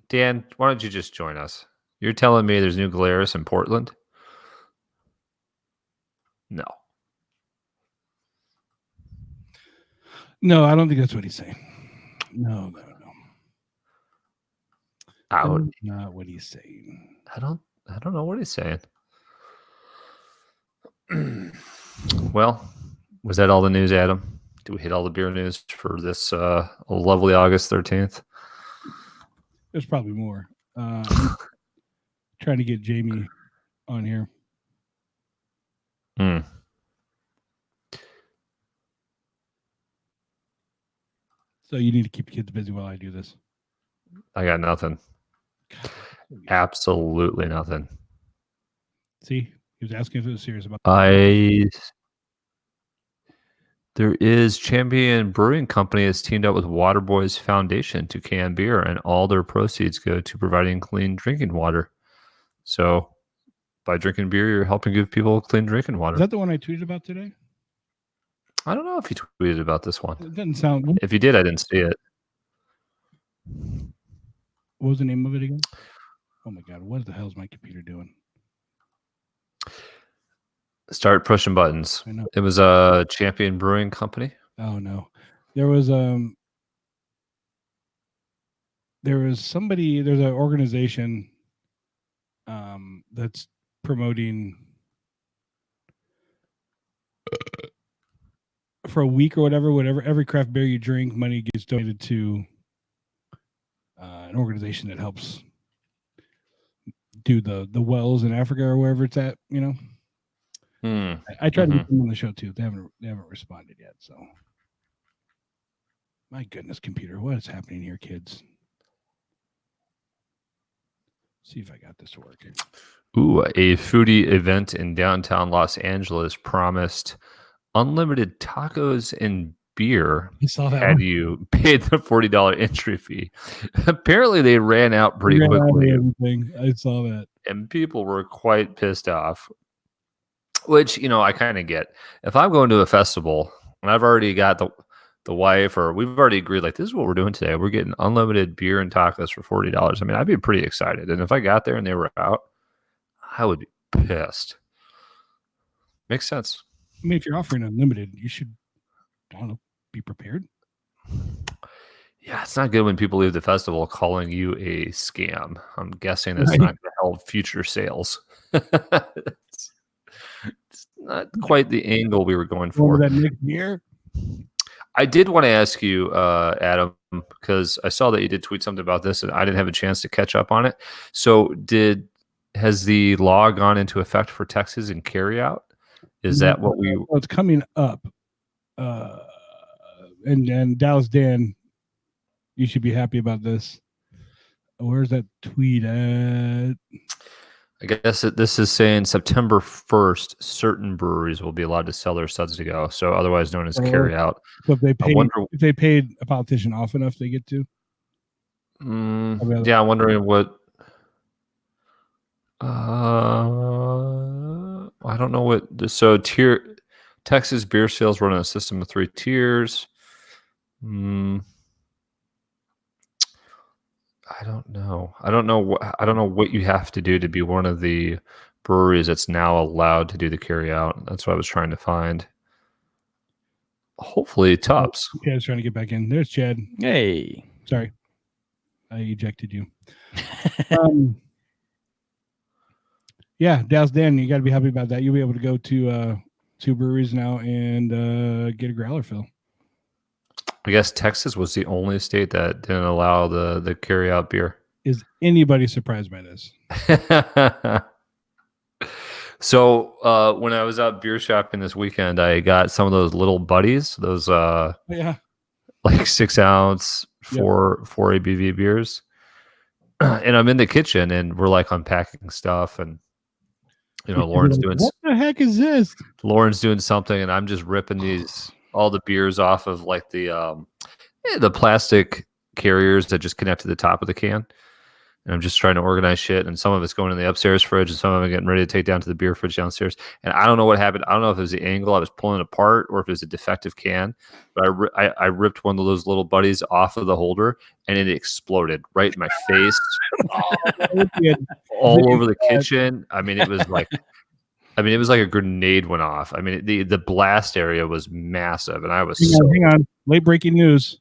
Dan, why don't you just join us? You're telling me there's New Glarus in Portland? No. No, I don't think that's what he's saying. No. That's not what he's saying. I don't know what he's saying. Well, was that all the news, Adam? Did we hit all the beer news for this lovely August 13th? There's probably more. Trying to get Jamie on here. So you need to keep the kids busy while I do this. I got nothing. Absolutely nothing. See, he was asking if it was serious about. There is Champion Brewing Company has teamed up with Waterboys Foundation to can beer, and all their proceeds go to providing clean drinking water. So, by drinking beer, you're helping give people clean drinking water. Is that the one I tweeted about today? I don't know if you tweeted about this one. It doesn't sound. If you did, I didn't see it. What was the name of it again? Oh my God! What the hell is my computer doing? Start pushing buttons. I know. It was a Champion Brewing Company. Oh no, there's an organization that's promoting for a week or whatever every craft beer you drink, money gets donated to an organization that helps do the wells in Africa or wherever it's at, you know. I tried to get them on the show too. They haven't responded yet. So, my goodness, computer, what is happening here, kids? See if I got this to work. Ooh, a foodie event in downtown Los Angeles promised unlimited tacos and beer. You saw that had one? you paid the $40 entry fee. Apparently, they ran out pretty quickly. I saw that, and people were quite pissed off. Which, you know, I kind of get. If I'm going to a festival and I've already got the wife, or we've already agreed, like, this is what we're doing today. We're getting unlimited beer and tacos for $40. I mean, I'd be pretty excited. And if I got there and they were out, I would be pissed. Makes sense. I mean, if you're offering unlimited, you should, I don't know, be prepared. Yeah, it's not good when people leave the festival calling you a scam. I'm guessing it's not going to help future sales. It's not quite the angle we were going for. That next year. I did want to ask you, Adam, because I saw that you did tweet something about this, and I didn't have a chance to catch up on it. So, has the law gone into effect for Texas and carryout? Is that what we? Well, it's coming up, and Dallas Dan, you should be happy about this. Where's that tweet at? I guess this is saying September 1st, certain breweries will be allowed to sell their suds to go, so otherwise known as carryout. So if they paid a politician off enough, they get to. Yeah, I'm wondering what. I don't know what. So Texas beer sales run on a system of 3 tiers. I don't know. I don't know what you have to do to be one of the breweries that's now allowed to do the carry out. That's what I was trying to find. Hopefully, Tops. Chad's trying to get back in. There's Chad. Hey, sorry, I ejected you. Yeah, Dallas Dan, you got to be happy about that. You'll be able to go to 2 breweries now and get a growler fill. I guess Texas was the only state that didn't allow the carry out beer. Is anybody surprised by this? So when I was out beer shopping this weekend, I got some of those little buddies, those like 6 ounce, 4 ABV beers. And I'm in the kitchen and we're like unpacking stuff, and you know, Lauren's doing what the heck is this? Lauren's doing something, and I'm just ripping all the beers off of like the plastic carriers that just connect to the top of the can. And I'm just trying to organize shit, and some of it's going in the upstairs fridge, and some of it getting ready to take down to the beer fridge downstairs. And I don't know what happened. I don't know if it was the angle I was pulling apart or if it was a defective can, but I ripped one of those little buddies off of the holder, and it exploded right in my face, all over the kitchen. I mean, it was like a grenade went off. I mean, the blast area was massive, and I was hang on. Late breaking news.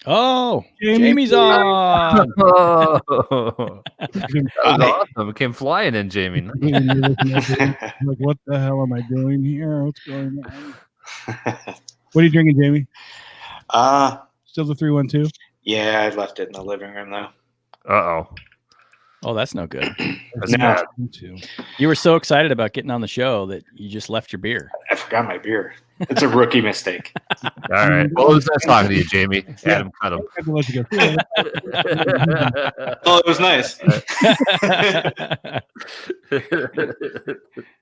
Oh, Jamie's on. Oh, that was awesome. It came flying in, Jamie. Like, what the hell am I doing here? What's going on? What are you drinking, Jamie? Still the 312? Yeah, I left it in the living room though. Uh-oh. Oh, that's no good. Nah. You were so excited about getting on the show that you just left your beer. I forgot my beer. It's a rookie mistake. All right. Well, it was nice talking to you, Jamie. Adam cut him. Oh, it was nice.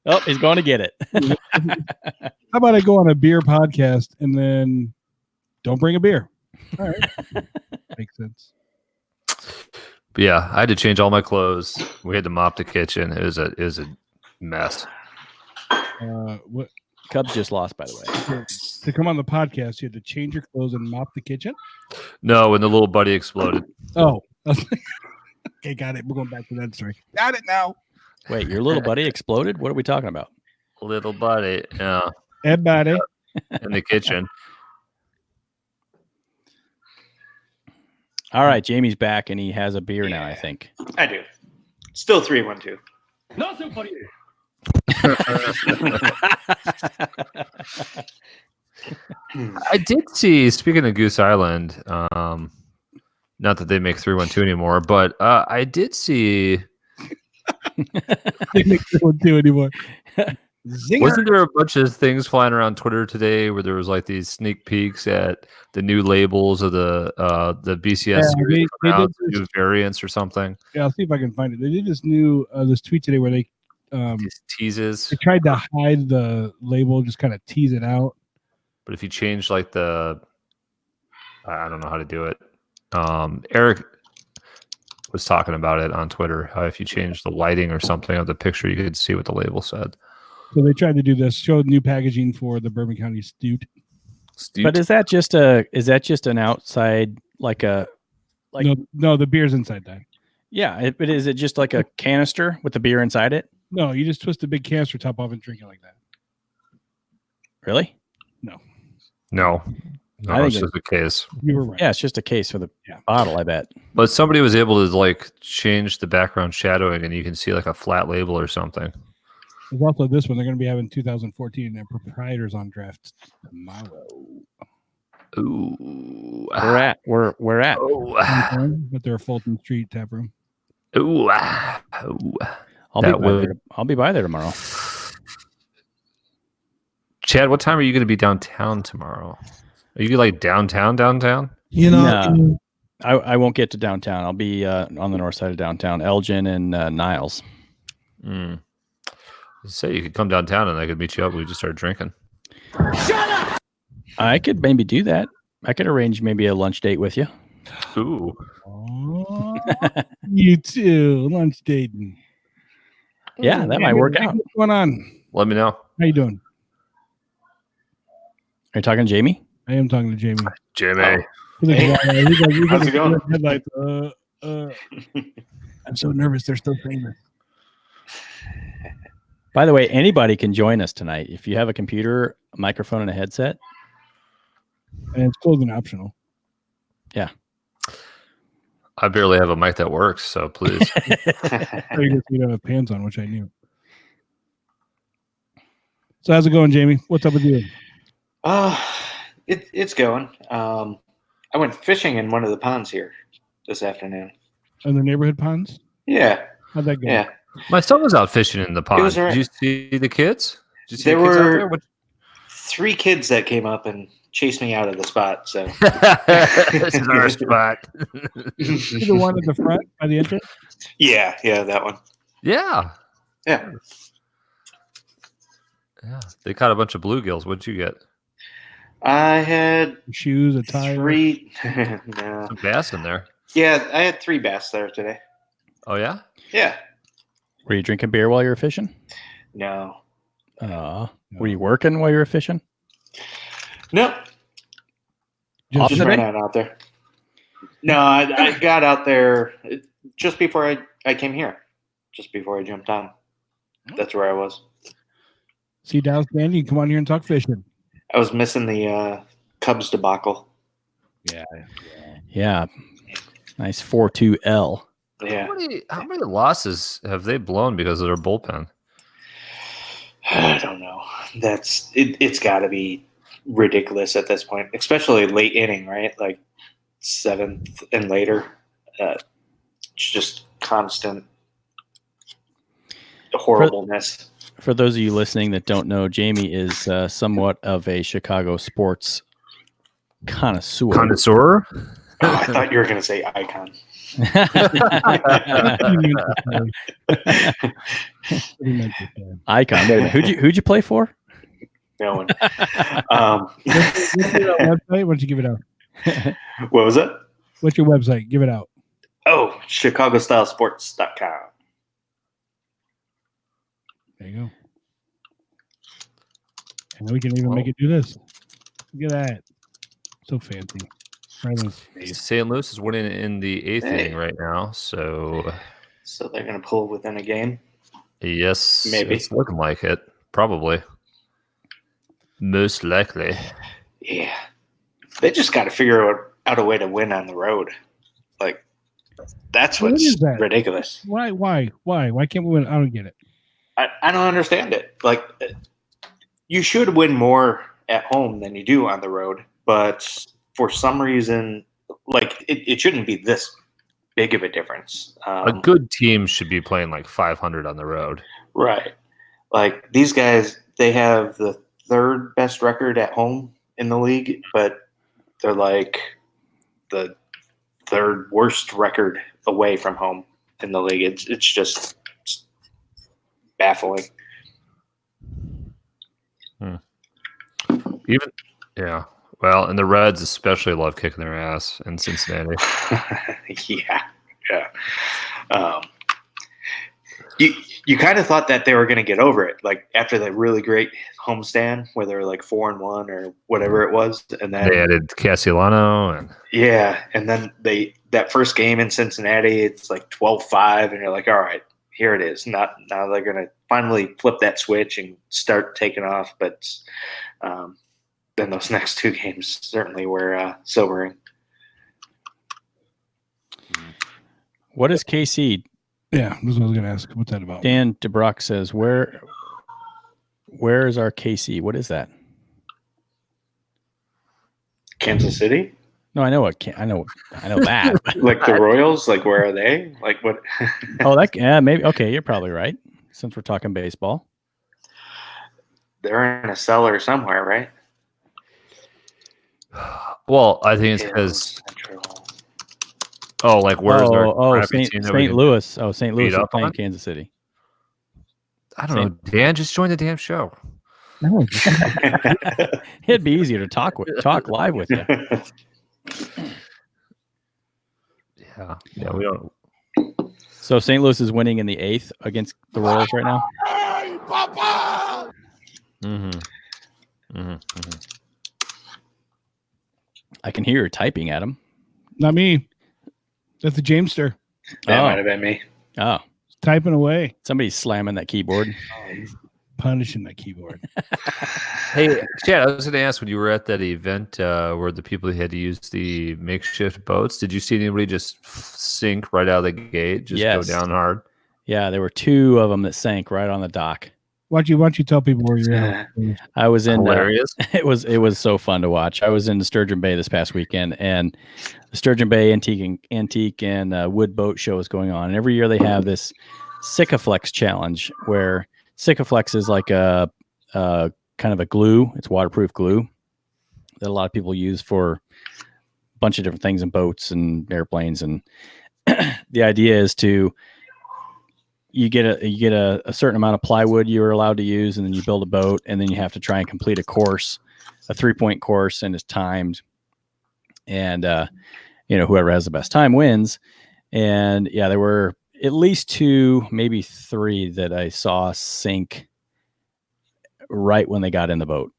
Oh, he's going to get it. How about I go on a beer podcast and then don't bring a beer? All right. Makes sense. But yeah, I had to change all my clothes. We had to mop the kitchen. It was a mess. What? Cubs just lost, by the way. To come on the podcast, you had to change your clothes and mop the kitchen? No, when the little buddy exploded. Oh. Okay, got it. We're going back to that story. Got it now. Wait, your little buddy exploded? What are we talking about? Little buddy. Yeah. Hey, buddy. In the kitchen. All right, Jamie's back and he has a beer now, I think. I do. Still 312. Not so funny. I did see, speaking of Goose Island, not that they make 312 anymore, but I did see. They make 312 anymore. Zinger. Wasn't there a bunch of things flying around Twitter today where there was like these sneak peeks at the new labels of the BCS series they coming out, did this- new variants or something? Yeah, I'll see if I can find it. They did this new this tweet today where they These teases. they tried to hide the label, just kind of tease it out. But if you change like I don't know how to do it. Eric was talking about it on Twitter. How if you change the lighting or something of the picture, you could see what the label said. So they tried to do this, show new packaging for the Bourbon County Stute. But is that just an outside like no, the beer's inside that. Yeah, but is it just like a canister with the beer inside it? No, you just twist the big canister top off and drink it like that. Really? No, I think it's just a case. You were right. Yeah, it's just a case for the bottle, I bet. But somebody was able to like change the background shadowing, and you can see like a flat label or something. There's also this one. They're going to be having 2014 and proprietors on draft tomorrow. Ooh, we're at. But they're a Fulton Street tap room. Ooh, I'll be by there tomorrow. Chad, what time are you going to be downtown tomorrow? Are you like downtown? You know, No, I won't get to downtown. I'll be on the north side of downtown, Elgin and Niles. Say you could come downtown and I could meet you up. We just start drinking. Shut up! I could maybe do that. I could arrange maybe a lunch date with you. Ooh. You too. Lunch dating. Yeah, that might work out. What's going on? Let me know. How you doing? Are you talking to Jamie? I am talking to Jamie. Jamie. How's it going? Headlights. I'm so nervous. They're still famous. By the way, anybody can join us tonight. If you have a computer, a microphone, and a headset. And it's clothing optional. Yeah. I barely have a mic that works, so please. You don't have pants on, which I knew. So how's it going, Jamie? What's up with you? It's going. I went fishing in one of the ponds here this afternoon. In the neighborhood ponds? Yeah. How'd that go? Yeah. My son was out fishing in the pond. was Did you see the kids? Did you see There the kids out were there? What- 3 kids that came up and chased me out of the spot. So This is our spot. You the one at the front by the entrance? yeah, that one. Yeah. Yeah. Yeah. They caught a bunch of bluegills. What'd you get? I had shoes, a tie. 3. No. Some bass in there. Yeah, I had 3 bass there today. Oh, yeah? Yeah. Were you drinking beer while you were fishing? No. Were you working while you were fishing? Nope. Just ran out there. No, I got out there just before I came here. Just before I jumped on. That's where I was. See Dallas Dandy, come on here and talk fishing. I was missing the Cubs debacle. Yeah. Nice 4-2 Yeah. How many losses have they blown because of their bullpen? I don't know. It's got to be ridiculous at this point, especially late inning, right? Like 7th and later. It's just constant horribleness. For those of you listening that don't know, Jamie is somewhat of a Chicago sports connoisseur. Connoisseur? Oh, I thought you were going to say icon. Icon. Wait a minute. Who'd you play for? No one. What's your website? Why don't you give it out? What was it? What's your website? Give it out. Oh, ChicagoStyleSports.com. There you go. And we can even make it do this. Look at that. So fancy. Right on his face. St. Louis is winning in the 8th inning right now, so they're going to pull within a game? yes, Maybe. it's looking like it. Probably. Most likely. Yeah. They just got to figure out a way to win on the road. Like, that's What what's is that? ridiculous. Why can't we win? I don't get it. I don't understand it. Like, you should win more at home than you do on the road, but for some reason, like, it shouldn't be this big of a difference. A good team should be playing like 500 on the road. Right. Like, these guys, they have the third best record at home in the league, but they're like the third worst record away from home in the league. It's just baffling. Even yeah. Well, and the Reds especially love kicking their ass in Cincinnati. Yeah. You kind of thought that they were going to get over it, like after that really great homestand where they were like 4-1 or whatever it was, and then They added Castellano and and then that first game in Cincinnati, it's like 12-5, and you're like, all right, here it is. Now they're going to finally flip that switch and start taking off, but then those next two games certainly were sobering. What is KC? Yeah, that's what I was going to ask. What's that about? Dan DeBrock says, where is our KC? What is that? Kansas City? No, I know that. Like the Royals? Like, where are they? Like, what? Maybe. Okay, you're probably right, since we're talking baseball. They're in a cellar somewhere, right? well, I think it's because like where's our St. team that we St. can Louis. Oh, St. Louis beat is up playing on? Kansas City. I don't know. Dan, just join the damn show. It'd be easier to talk live with you. Yeah, we don't. So St. Louis is winning in the 8th against the Royals right now. I can hear her typing at him. Not me. That's the Jamester. That might have been me. Oh, typing away. Somebody's slamming that keyboard. Punishing that keyboard. Hey, Chad, I was going to ask, when you were at that event where the people had to use the makeshift boats, did you see anybody just sink right out of the gate, just go down hard? Yeah, there were 2 of them that sank right on the dock. Why don't you tell people where you're at? I was in hilarious. It was so fun to watch. I was in Sturgeon Bay this past weekend, and the Sturgeon Bay Antique and Wood Boat Show is going on. And every year they have this Sikaflex challenge, where Sikaflex is like a kind of a glue. It's waterproof glue that a lot of people use for a bunch of different things in boats and airplanes. And the idea is you get a certain amount of plywood you're allowed to use, and then you build a boat, and then you have to try and complete a course, a 3-point course, and it's timed. And whoever has the best time wins. And yeah, there were at least 2, maybe 3 that I saw sink right when they got in the boat.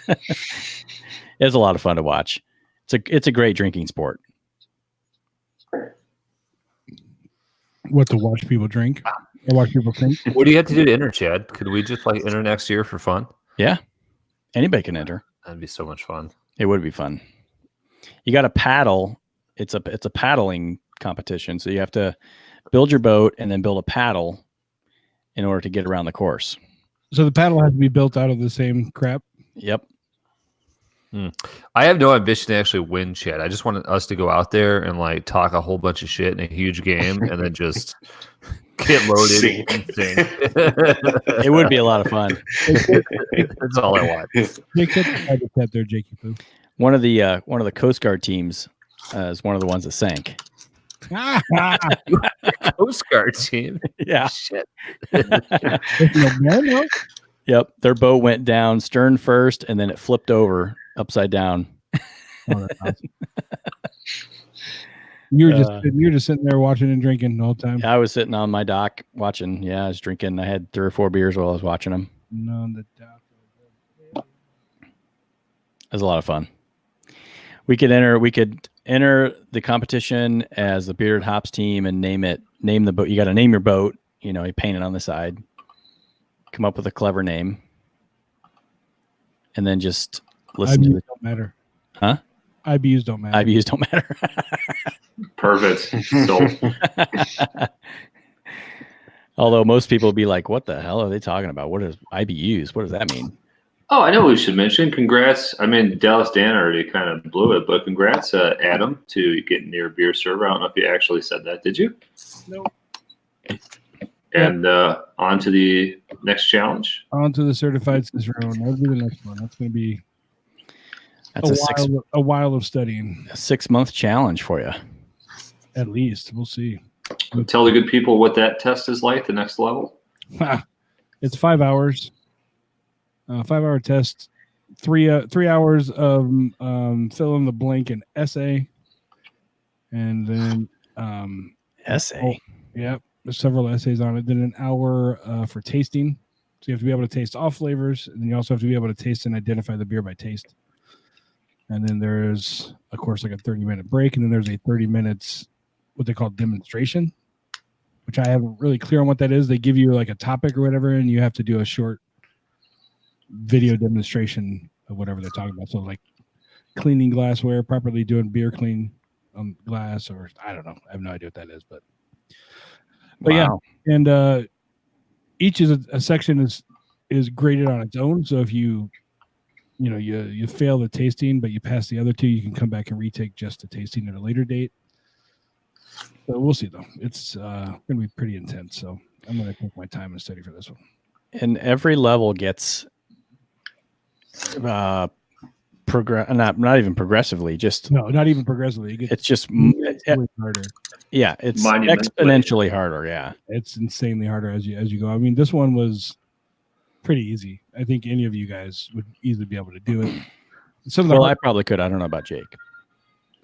It was a lot of fun to watch. It's a great drinking sport. What, to watch people drink? Or watch people think? What do you have to do to enter, Chad? Could we just enter next year for fun? Yeah. Anybody can enter. That'd be so much fun. It would be fun. You got to paddle. It's a paddling competition. So you have to build your boat and then build a paddle in order to get around the course. So the paddle has to be built out of the same crap? Yep. I have no ambition to actually win, Chad. I just want us to go out there and talk a whole bunch of shit in a huge game and then just get loaded. It would be a lot of fun. That's all I want. There, Jakey Poo. One of the Coast Guard teams is one of the ones that sank. Coast Guard team. Yeah. Shit. Yep. Their boat went down stern first, and then it flipped over upside down. Oh, that's awesome. You're just sitting there watching and drinking the whole time. I was sitting on my dock watching. Yeah, I was drinking. I had 3 or 4 beers while I was watching them. On the dock. It was a lot of fun. We could enter the competition as the Bearded Hops team and name the boat. You got to name your boat. You paint it on the side. come up with a clever name, and then just listen to IBUs it. don't matter. Huh? IBUs don't matter. IBUs don't matter. Perfect. So Although most people would be like, what the hell are they talking about? What is IBUs? What does that mean? Oh, I know what we should mention. Congrats. I mean, Dallas Dan already kind of blew it, but congrats, Adam, to getting your beer server. I don't know if you actually said that. Did you? No. And on to the next challenge. On to the certified Cicerone. That'll be the next one. That's going to be a while of studying. A 6-month challenge for you. At least. We'll see. Tell the good people what that test is like, the next level. It's 5 hours. 5-hour test. 3 hours of fill in the blank and essay. And then essay. Yep. There's several essays on it. Then an hour for tasting. So you have to be able to taste all flavors. And then you also have to be able to taste and identify the beer by taste. And then there's, of course, like a 30-minute break. And then there's a 30 minutes, what they call demonstration, which I haven't really clear on what that is. They give you like a topic or whatever, and you have to do a short video demonstration of whatever they're talking about. So like cleaning glassware, properly doing beer clean on glass, or I don't know. I have no idea what that is, but wow. Yeah. And each is a section is graded on its own. So if you fail the tasting, but you pass the other two, you can come back and retake just the tasting at a later date. So we'll see though. It's going to be pretty intense. So I'm going to take my time and study for this one. And every level gets not even progressively, just not even progressively. It's just harder. Yeah, it's exponentially harder. Yeah, it's insanely harder as you go. I mean, this one was pretty easy. I think any of you guys would easily be able to do it. I probably could. I don't know about Jake.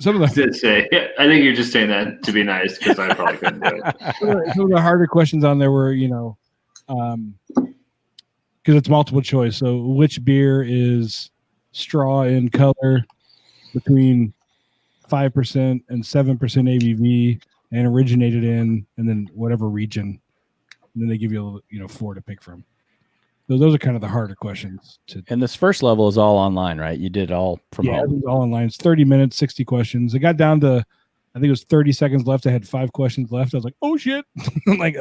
I did say, I think you're just saying that to be nice because I probably couldn't do it. Some of the harder questions on there were, because it's multiple choice. So which beer is straw in color between 5% and 7% ABV and originated in, and then whatever region. And then they give you 4 to pick from. So those are kind of the harder questions. And this first level is all online, right? You did it all from home. It was all online. It's 30 minutes, 60 questions. It got down to, I think it was 30 seconds left. I had 5 questions left. I was like, oh shit. I'm like,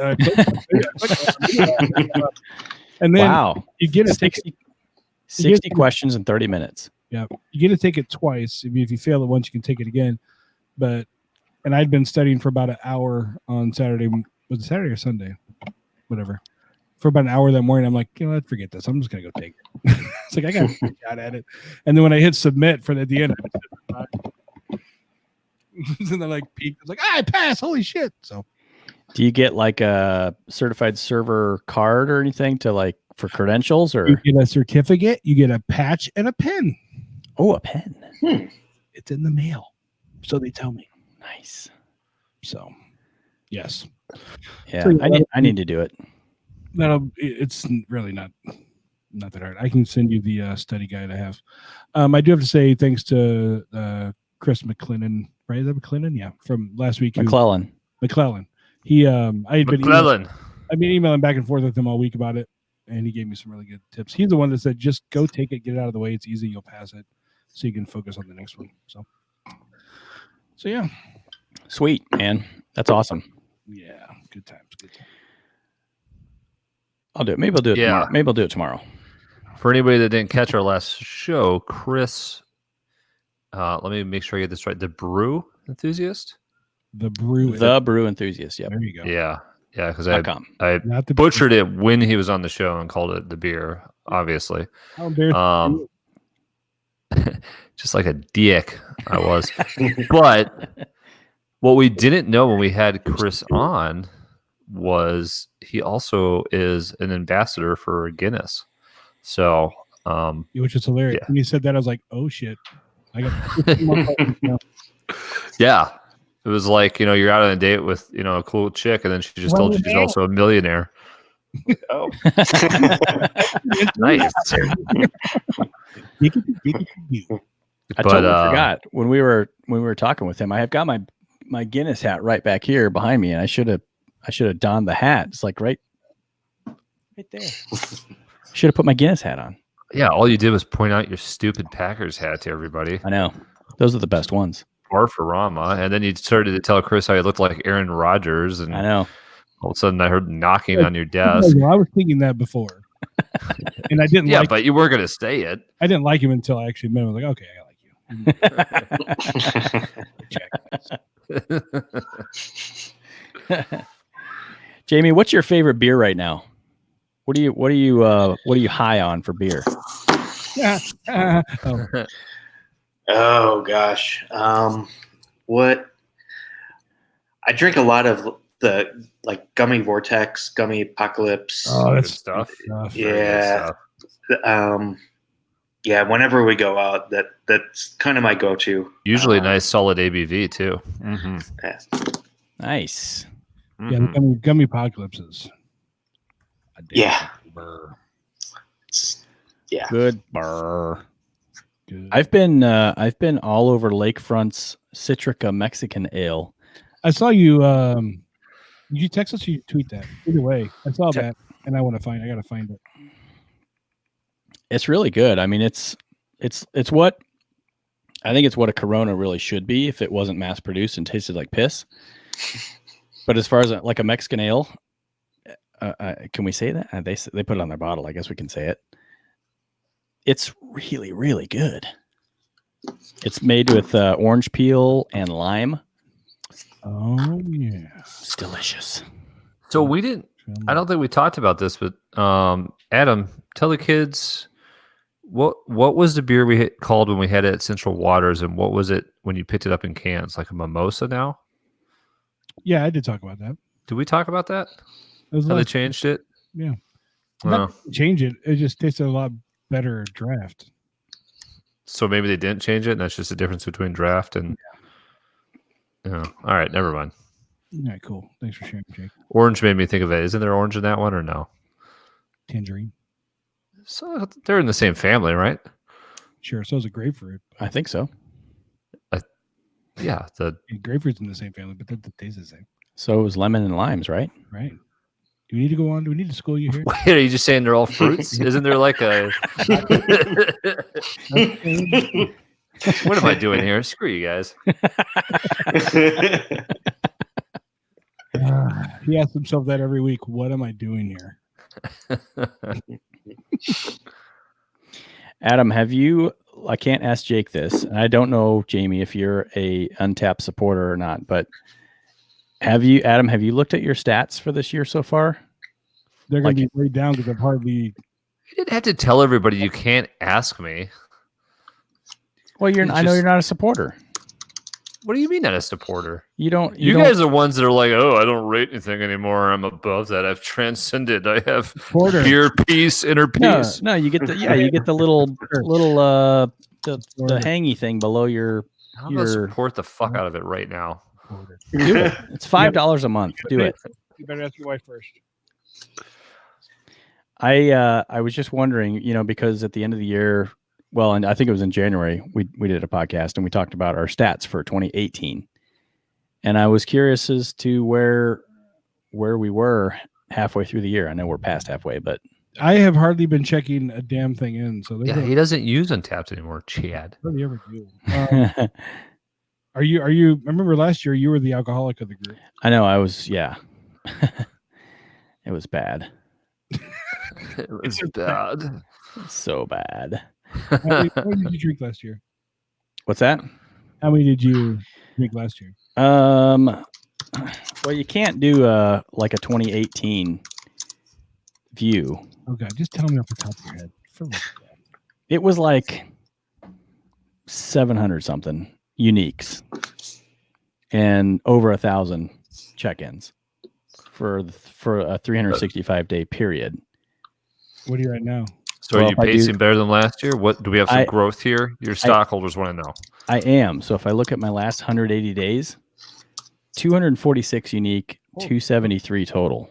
and then wow, you get a 60 questions in 30 minutes. Yeah, you get to take it twice. If you fail it once, you can take it again. And I'd been studying for about an hour on Saturday. Was it Saturday or Sunday? Whatever. For about an hour that morning, I'm like, let's forget this. I'm just gonna go take it. It's like I got a shot at it. And then when I hit submit at the end, and they're like, peaked. I was like, I passed. Holy shit! So, do you get like a certified server card or anything for credentials, or you get a certificate? You get a patch and a pen. Oh, a pen. It's in the mail, so they tell me. Nice. So, yes. Yeah, I need to do it. It's really not that hard. I can send you the study guide I have. I do have to say thanks to Chris McClellan, right? Is that McClellan? Yeah, from last week. McClellan. He I've been emailing back and forth with him all week about it, and he gave me some really good tips. He's the one that said, just go take it, get it out of the way. It's easy, you'll pass it, so you can focus on the next one. So yeah. Sweet, man. That's awesome. Yeah, good times. I'll do it. Maybe I'll do it tomorrow. Maybe I'll do it tomorrow. For anybody that didn't catch our last show, Chris, let me make sure I get this right. The brew enthusiast? The brew enthusiast. Yeah. There you go. Yeah. Yeah. Because I butchered it when he was on the show and called it the beer, obviously. How embarrassing. Just like a dick I was. But what we didn't know when we had Chris on was he also is an ambassador for Guinness. So which is hilarious. Yeah. When you said that, I was like, oh shit. I got yeah. It was like, you're out on a date with, a cool chick, and then she just told you she's also a millionaire. Oh. Nice. I totally forgot when we were talking with him. I have got my Guinness hat right back here behind me, and I should have donned the hat. It's like right Right there. Should have put my Guinness hat on. Yeah, all you did was point out your stupid Packers hat to everybody. I know. Those are the best ones. Barfarama. And then you started to tell Chris how you looked like Aaron Rodgers. And I know. All of a sudden I heard knocking on your desk. I was thinking that before. And I didn't Yeah, like but you were going to say it. I didn't like him until I actually met him. I was like, okay, I like you. Jamie, what's your favorite beer right now? What are you high on for beer? Oh gosh. What I drink a lot of the like gummy vortex, gummy apocalypse. Oh, that's stuff. Yeah. Yeah, whenever we go out, that's kind of my go-to. Usually a nice solid ABV too. Mm-hmm. Yeah. Nice. Yeah, the gummy apocalypses. Yeah. Burr. Yeah. Good burr. Good. I've been all over Lakefront's Citrica Mexican Ale. I saw you. Did you text us or you tweet that? Either way, I saw that, and I gotta find it. It's really good. I mean, it's what I think it's what a Corona really should be if it wasn't mass produced and tasted like piss. But as far as like a Mexican ale, can we say that? They put it on their bottle. I guess we can say it. It's really, really good. It's made with orange peel and lime. Oh yeah, it's delicious. So I don't think we talked about this, but Adam, tell the kids what was the beer we called when we had it at Central Waters, and what was it when you picked it up in cans? Like a mimosa now? Yeah, I did talk about that. Did we talk about that? How they changed it? Yeah. Not change it. It just tasted a lot better draft. So maybe they didn't change it, and that's just the difference between draft and. Yeah. All right, never mind. All right, cool. Thanks for sharing, Jake. Orange made me think of it. Isn't there orange in that one or no? Tangerine. So they're in the same family, right? Sure. So is a grapefruit. I think so. Yeah, grapefruit's in the same family, but that tastes the same. So it was lemon and limes, right? Right. Do we need to go on? Do we need to school you here? Wait, are you just saying they're all fruits? Isn't there like a? What am I doing here? Screw you guys. He asks himself that every week. What am I doing here? Adam, I can't ask Jake this, and I don't know, Jamie, if you're a Untapped supporter or not, but have you looked at your stats for this year so far? They're going to be way down because I've hardly. You didn't have to tell everybody you can't ask me. Well, I know you're not a supporter. What do you mean not a supporter? You guys are the ones that are like, oh, I don't rate anything anymore. I'm above that. I've transcended. I have beer peace, inner peace. No, you get the little the hangy thing below your. I'm gonna support the fuck out of it right now. Do it. It's $5 a month. Do it. You better ask your wife first. I was just wondering, because at the end of the year. Well, and I think it was in January, we did a podcast and we talked about our stats for 2018. And I was curious as to where we were halfway through the year. I know we're past halfway, but I have hardly been checking a damn thing in. So he doesn't use Untapped anymore, Chad. What do you ever do? Are you? I remember last year you were the alcoholic of the group. I know I was. Yeah, it was bad. It was bad. So bad. How many did you drink last year? What's that? How many did you drink last year? Well, you can't do like a 2018 view. Okay, just tell me off the top of your head. It was like 700 something uniques and over 1,000 check-ins for a 365-day period. What are you right now? So are you pacing better than last year? What do we have some growth here? Your stockholders want to know. I am. So if I look at my last 180 days, 246 unique, 273 total.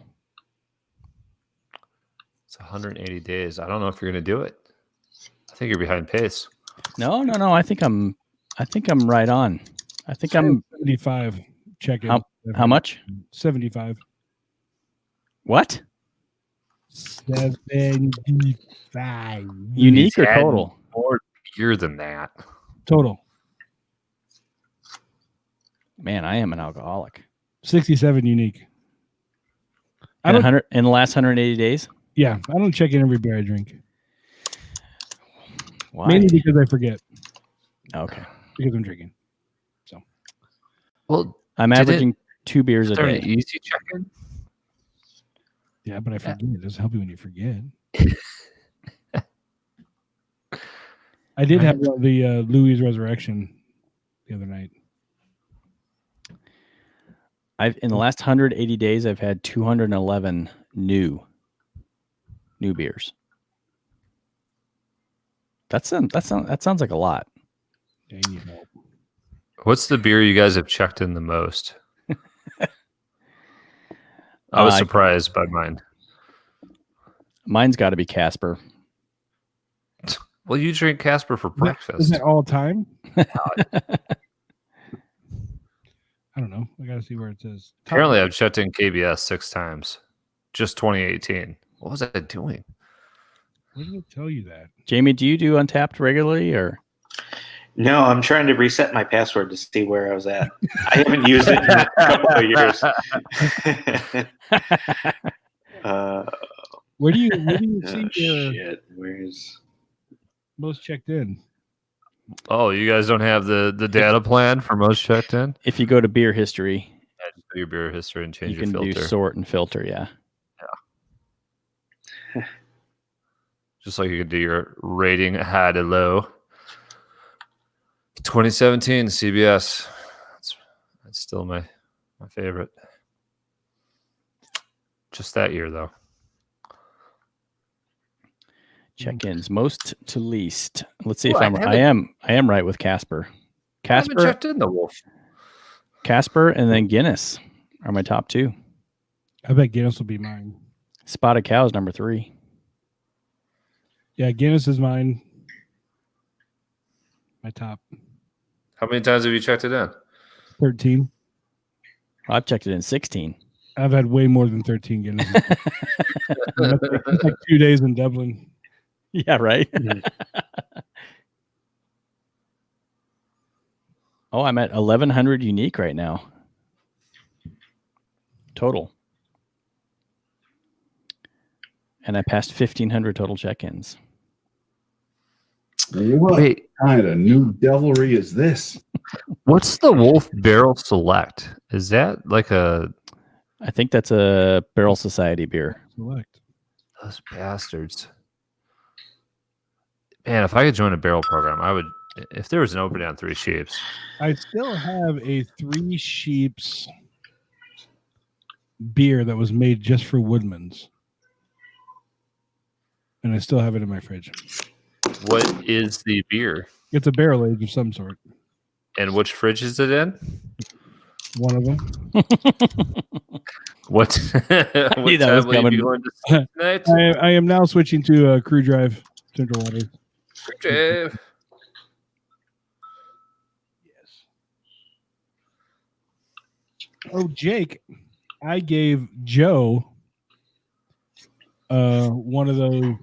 It's 180 days. I don't know if you're going to do it. I think you're behind pace. No. I think I'm right on. I think I'm 75 check-in. How much? 75. What? 75. Unique or He's had total? More beer than that. Total. Man, I am an alcoholic. 67 unique. In the last 180 days? Yeah, I don't check in every beer I drink. Why? Mainly because I forget. Okay. Because I'm drinking. So. Well, I'm averaging 2 beers a day. Easy check-in? Yeah, but I forget. It doesn't help you when you forget. I did have the Louis Resurrection the other night. In the last 180 days, I've had 211 new beers. That sounds like a lot. Yeah, you need help. What's the beer you guys have checked in the most? I was surprised by mine. Mine's got to be Casper. Well, you drink Casper for breakfast. Isn't that all time? I don't know. I got to see where it says. Apparently, I've checked in KBS 6 times. Just 2018. What was I doing? Where did it tell you that? Jamie, do you do Untapped regularly or? No, I'm trying to reset my password to see where I was at. I haven't used it in a couple of years. Where do you see your shit? Where's most checked in? Oh, you guys don't have the data plan for most checked in? If you go to beer history, just do your beer history and change you your can filter. do sort and filter. Yeah. Just like you could do your rating high to low. 2017 CBS. That's still my favorite. Just that year though. Check-ins most to least. Let's see if I am right with Casper. Casper, I haven't checked in the Wolf. Casper, and then Guinness are my top 2. I bet Guinness will be mine. Spotted Cow is number 3. Yeah, Guinness is mine. My top. How many times have you checked it in? 13. I've checked it in 16. I've had way more than 13 Guinness. That's like 2 days in Dublin. Yeah, right. Oh, I'm at 1,100 unique right now. Total. And I passed 1,500 total check-ins. What kind of new devilry is this? What's the Wolf Barrel Select? Is that like a... I think that's a Barrel Society beer. Select. Those bastards. Man, if I could join a barrel program, I would. If there was an opening on 3 Sheeps. I still have a 3 Sheeps beer that was made just for Woodman's. And I still have it in my fridge. What is the beer? It's a barrel age of some sort. And which fridge is it in? One of them. What time will you be going to sleep tonight? I am now switching to Crew Drive Central Water. Crew Drive. Yes. Oh, Jake, I gave Joe one of those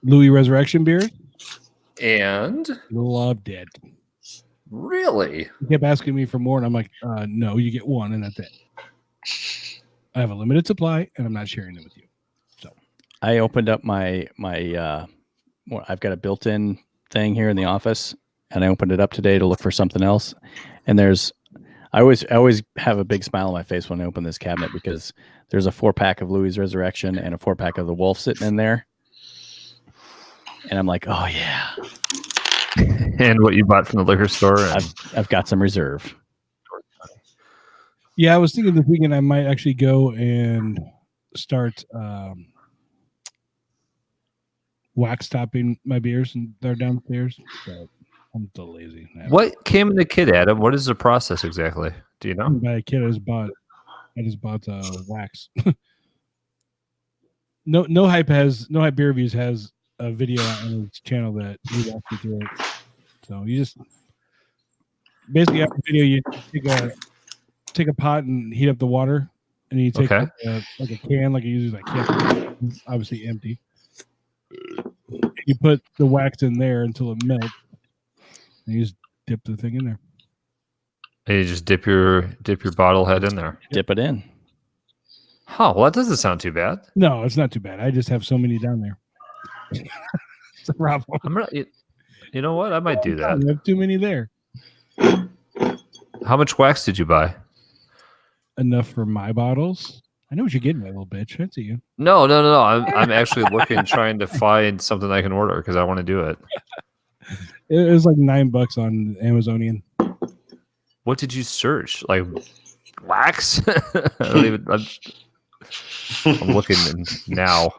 Louis Resurrection beers. And? Loved it. Really? He kept asking me for more, and I'm like, no, you get one, and that's it. I have a limited supply, and I'm not sharing it with you. So I opened up my I've got a built-in thing here in the office, and I opened it up today to look for something else. And I always have a big smile on my face when I open this cabinet because there's a 4-pack of Louis Resurrection and a 4-pack of the Wolf sitting in there. And I'm like, oh yeah. And what you bought from the liquor store? I've got some reserve. Yeah, I was thinking this weekend I might actually go and start wax topping my beers, and they're downstairs. But I'm still lazy. What came in the kit, Adam? What is the process exactly? Do you know? By a kid, I just bought wax. No hype beer reviews has a video on his channel that he walks me through it. So you just basically after the video you take a pot and heat up the water and you take Okay. like a can, like you use like can, obviously empty. You put the wax in there until it melts, and you just dip the thing in there. And you just dip your bottle head in there. Dip it in. Huh, well, that doesn't sound too bad. No, it's not too bad. I just have so many down there. It's a problem. You know what? I might do that. I have too many there. How much wax did you buy? Enough for my bottles. I know what you're getting at, little bitch. I see you. No. I'm actually looking, trying to find something I can order because I want to do it. It was like $9 on Amazonian. What did you search? Like wax? I don't even. I'm looking now.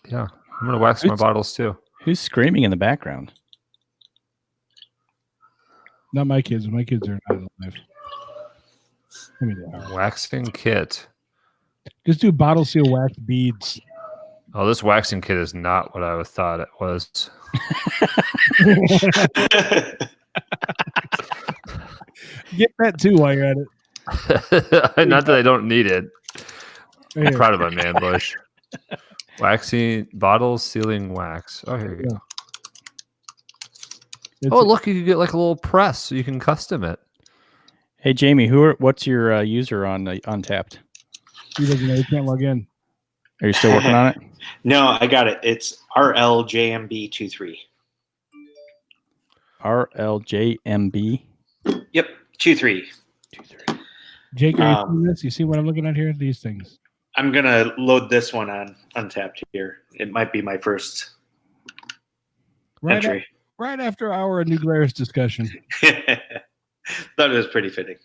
Yeah, I'm gonna wax my bottles too. Who's screaming in the background? Not my kids. My kids are not alive. I mean, they are. Waxing kit. Just do bottle seal wax beads. Oh, this waxing kit is not what I thought it was. Get that too while you're at it. Not that I don't need it. I'm Here. proud of my man bush. Waxing bottles, sealing wax. Oh, here you go. Oh, look, you can get like a little press so you can custom it. Hey, Jamie, what's your user on Untapped? He doesn't know. He can't log in. Are you still working on it? No, I got it. It's RLJMB23. RLJMB? Yep, 23. Jake, are you seeing this? You see what I'm looking at here? These things. I'm going to load this one on Untapped here. It might be my first entry. Right after our New Glarus discussion. Thought it was pretty fitting.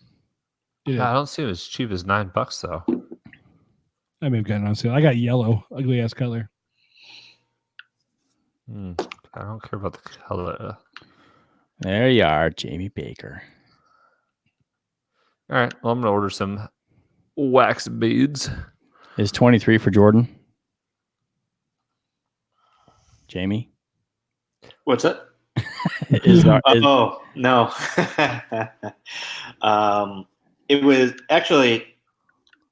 Yeah, I don't see it as cheap as $9 though. I may have gotten on sale. I got yellow, ugly ass color. I don't care about the color. There you are, Jamie Baker. All right. Well, I'm gonna order some wax beads. Is 23 for Jordan? Jamie? What's that? Oh, no. It was actually,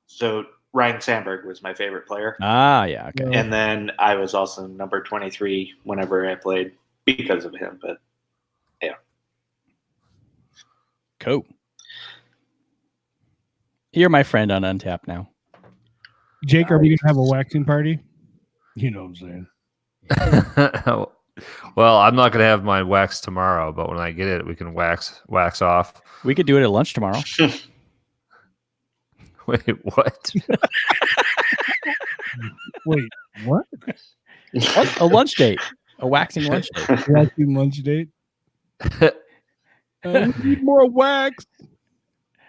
so Ryan Sandberg was my favorite player. Ah, yeah. Okay. And then I was also number 23 whenever I played because of him. But yeah. Cool. You're my friend on Untapped now. Jake, are we going to have a waxing party? You know what I'm saying. Well, I'm not going to have my wax tomorrow, but when I get it, we can wax off. We could do it at lunch tomorrow. Wait, what? Wait, what? What? A lunch date. A waxing lunch date. Waxing lunch date? We need more wax.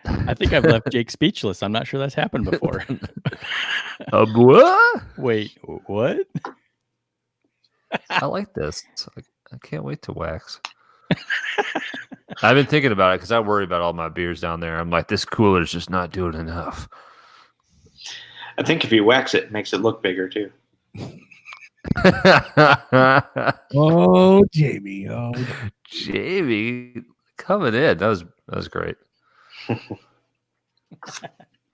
I think I've left Jake speechless. I'm not sure that's happened before. What? Wait, what? I like this. I can't wait to wax. I've been thinking about it because I worry about all my beers down there. I'm like, this cooler is just not doing enough. I think if you wax it, it makes it look bigger too. Oh, Jamie. Oh, Jamie coming in. That was great.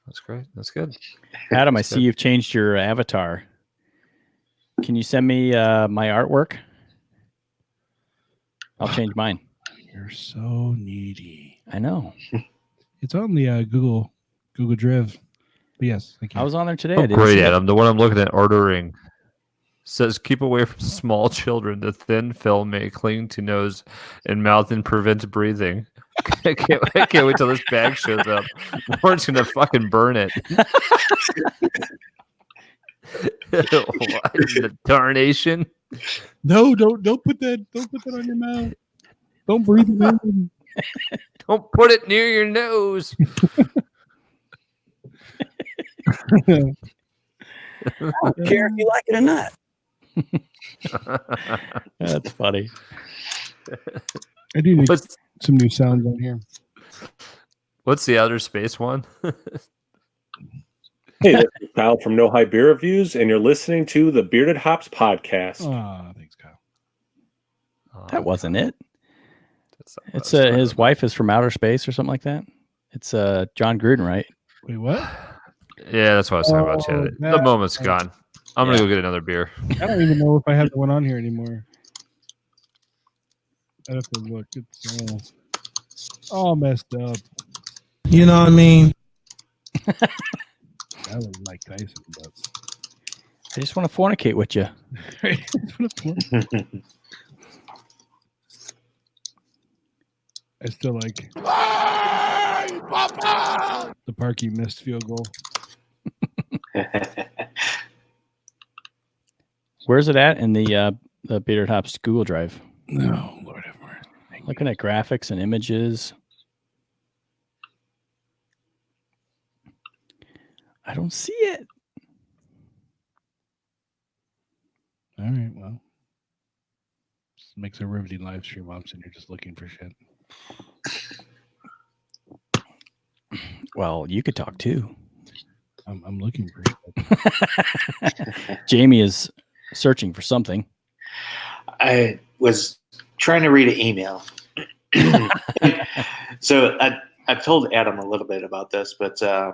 That's great. That's good. Adam, I see you've changed your avatar. Can you send me my artwork? I'll change mine. You're so needy. I know. It's on the Google Drive. But yes, thank you. I was on there today. Oh, I didn't great, see it. Adam. The one I'm looking at ordering says, keep away from small children. The thin film may cling to nose and mouth and prevent breathing. I can't wait till this bag shows up. Warren's going to fucking burn it. What in the tarnation? No, don't put that on your mouth. Don't breathe it in. Don't put it near your nose. I don't care if you like it or not. That's funny. I do need some new sounds on here. What's the outer space one? Hey, this is Kyle from No High Beer Reviews, and you're listening to the Bearded Hops Podcast. Thanks, Kyle. That wasn't it. It's his wife is from outer space or something like that. It's John Gruden, right? Wait, what? Yeah, that's what I was talking about, Chad. The that- moment's gone. I'm gonna go get another beer. I don't even know if I have the one on here anymore. I have to look. It's all messed up. You know what I mean? That was Mike Tyson, but I just want to fornicate with you. I still like the Parkey missed field goal. Where's it at in the Bearded Hops Google Drive? No, Lord have mercy. Looking at graphics and images. I don't see it. All right, well. This makes a riveting live stream ops and you're just looking for shit. Well, you could talk too. I'm looking for shit. Jamie is searching for something. I was trying to read an email. So I've told Adam a little bit about this, but yeah,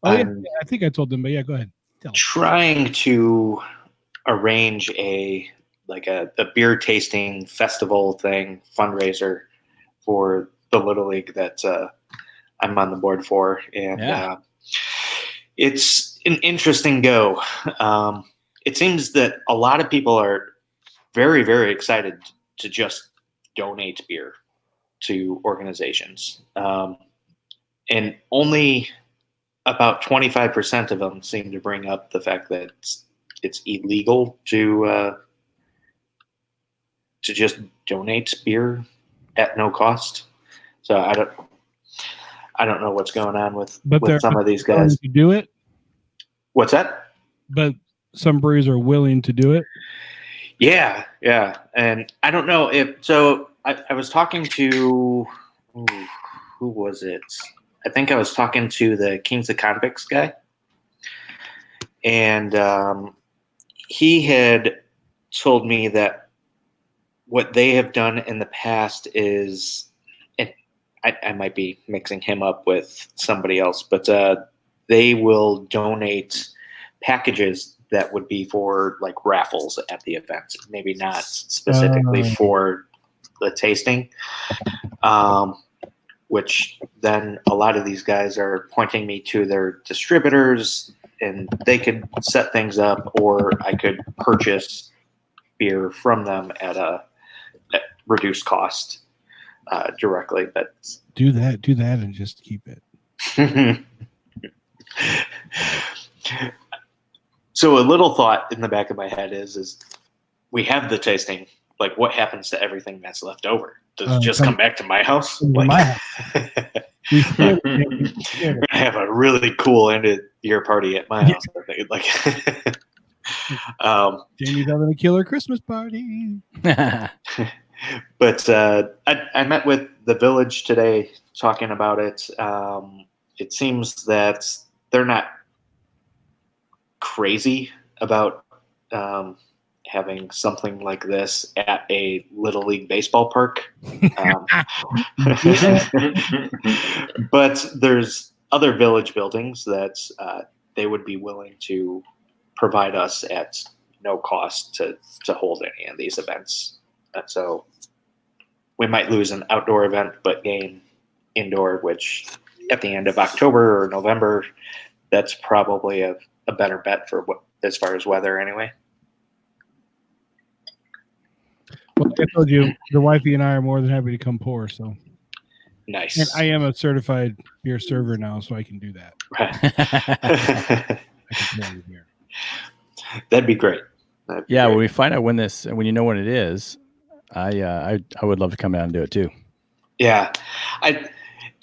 I think I told them, but yeah, go ahead. Trying to arrange a beer tasting festival thing, fundraiser for the Little League that I'm on the board for. And it's an interesting go. It seems that a lot of people are very, very excited to just donate beer to organizations. And only about 25% of them seem to bring up the fact that it's illegal to just donate beer at no cost. So I don't know what's going on with some of these guys. To do it? What's that? But some breweries are willing to do it? Yeah. And I don't know if so. I was talking to who was it? I think I was talking to the Kings of Convicts guy, and he had told me that what they have done in the past is, and I might be mixing him up with somebody else, but they will donate packages that would be for like raffles at the event, maybe not specifically for the tasting, which then a lot of these guys are pointing me to their distributors, and they could set things up, or I could purchase beer from them at reduced cost directly. But do that and just keep it. So a little thought in the back of my head is we have the tasting. Like, what happens to everything that's left over? Does it just come back to my house? Like, My house. we're gonna have a really cool end of year party at my house. I think. Like, Jamie's having a killer Christmas party. But I met with the village today talking about it. It seems that they're not crazy about having something like this at a Little League baseball park. But there's other village buildings that they would be willing to provide us at no cost to hold any of these events. So we might lose an outdoor event, but gain indoor, which at the end of October or November, that's probably a better bet for as far as weather anyway. Well, I told you, the wifey and I are more than happy to come pour. So nice. And I am a certified beer server now, so I can do that. I can pour you beer. That'd be great. When we find out when you know when it is, I would love to come down and do it too. Yeah,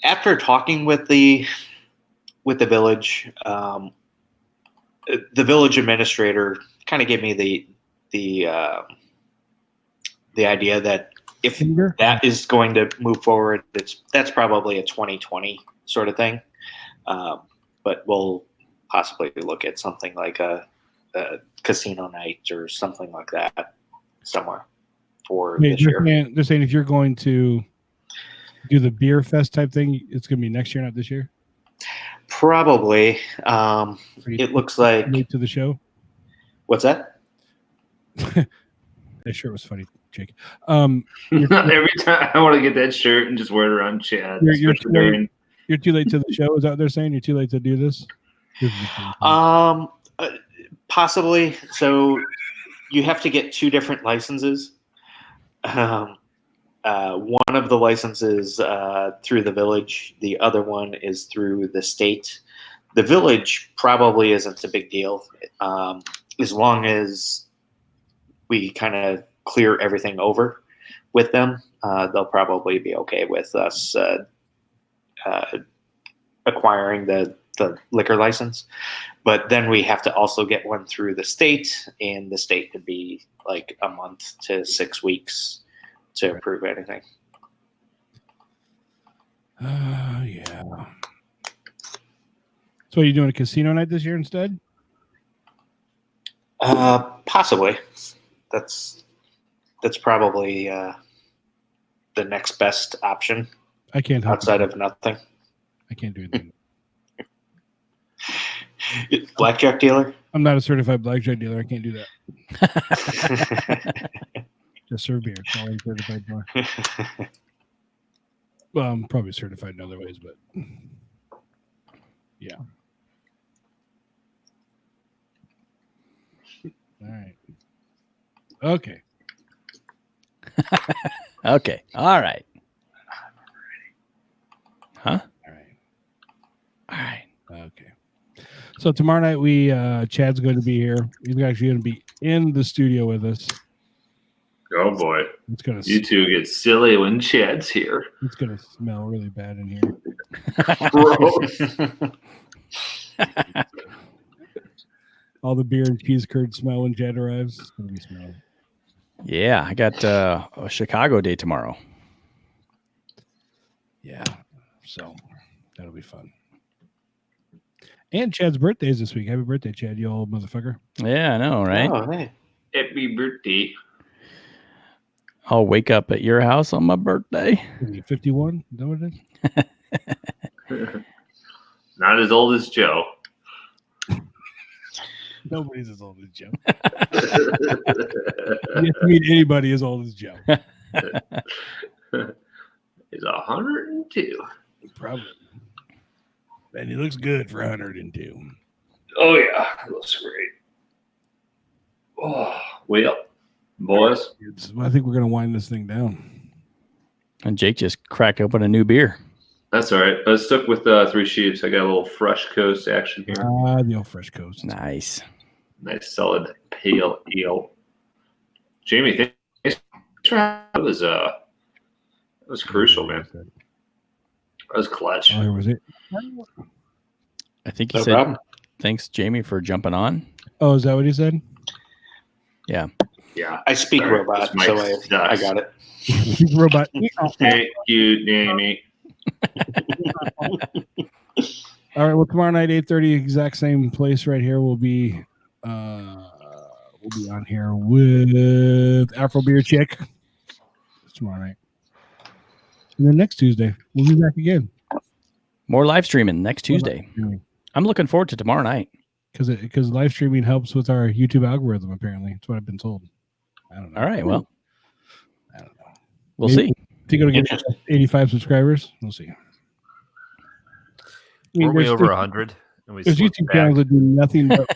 after talking with the village, the village administrator kind of gave me the idea that if that is going to move forward, that's probably a 2020 sort of thing. But we'll possibly look at something like a casino night or something like that somewhere for this year. They're saying if you're going to do the beer fest type thing. It's going to be next year, not this year. Probably. It looks like. Late to the show. What's that? That shirt was funny, Jake. Every time I want to get that shirt and just wear it around Chad. You're too late to the show. Is that what they're saying? You're too late to do this? Possibly. So you have to get 2 different licenses. One of the licenses through the village. The other one is through the state. The village probably isn't a big deal, as long as we kind of clear everything over with them. They'll probably be okay with us acquiring the liquor license. But then we have to also get one through the state, and the state could be like a month to 6 weeks to approve anything. Yeah. So are you doing a casino night this year instead? Possibly. That's probably the next best option. I can't help outside of nothing. I can't do anything. Blackjack dealer? I'm not a certified blackjack dealer. I can't do that. Just serve beer. That's all I'm certified for. Well, I'm probably certified in other ways, but yeah. All right. Okay. Okay. All right. Huh? All right. Okay. So tomorrow night Chad's going to be here. He's actually going to be in the studio with us. Oh boy. It's gonna you two get silly when Chad's here. It's going to smell really bad in here. All the beer and cheese curd smell when Chad arrives. It's going to be smelling. Yeah, I got a Chicago day tomorrow. Yeah, so that'll be fun. And Chad's birthday is this week. Happy birthday, Chad, you old motherfucker. Yeah, I know, right? Oh, hey. Happy birthday. I'll wake up at your house on my birthday. 51? Is that what it is? Not as old as Joe. Nobody's as old as Joe. You have to meet anybody as old as Joe. He's 102. Probably. And he looks good for 102. Oh, yeah. He looks great. Oh, well, boys. I think we're going to wind this thing down. And Jake just cracked open a new beer. That's all right. I was stuck with 3 Sheeps. I got a little Fresh Coast action here. The old Fresh Coast. Nice. Nice, solid pale ale. Jamie, thanks for that. That was crucial, man. That was clutch. Oh, was it? I think he No said, problem. thanks, Jamie, for jumping on. Oh, is that what he said? Yeah. Yeah. I speak Sorry, robot, this so mic I sucks. got it. Robot. Thank you, Jamie. All right. Well, tomorrow night, 8:30, exact same place right here. We'll be on here with Afro Beer Chick tomorrow night, and then next Tuesday we'll be back again. More live streaming next Tuesday. I'm looking forward to tomorrow night. Because live streaming helps with our YouTube algorithm, apparently. That's what I've been told. I don't know. All right, well. I don't know. We'll Maybe, see. Think it'll get 85 subscribers? We'll see. Weren't we over there's 100? And we there's slipped YouTube back? channels that do nothing but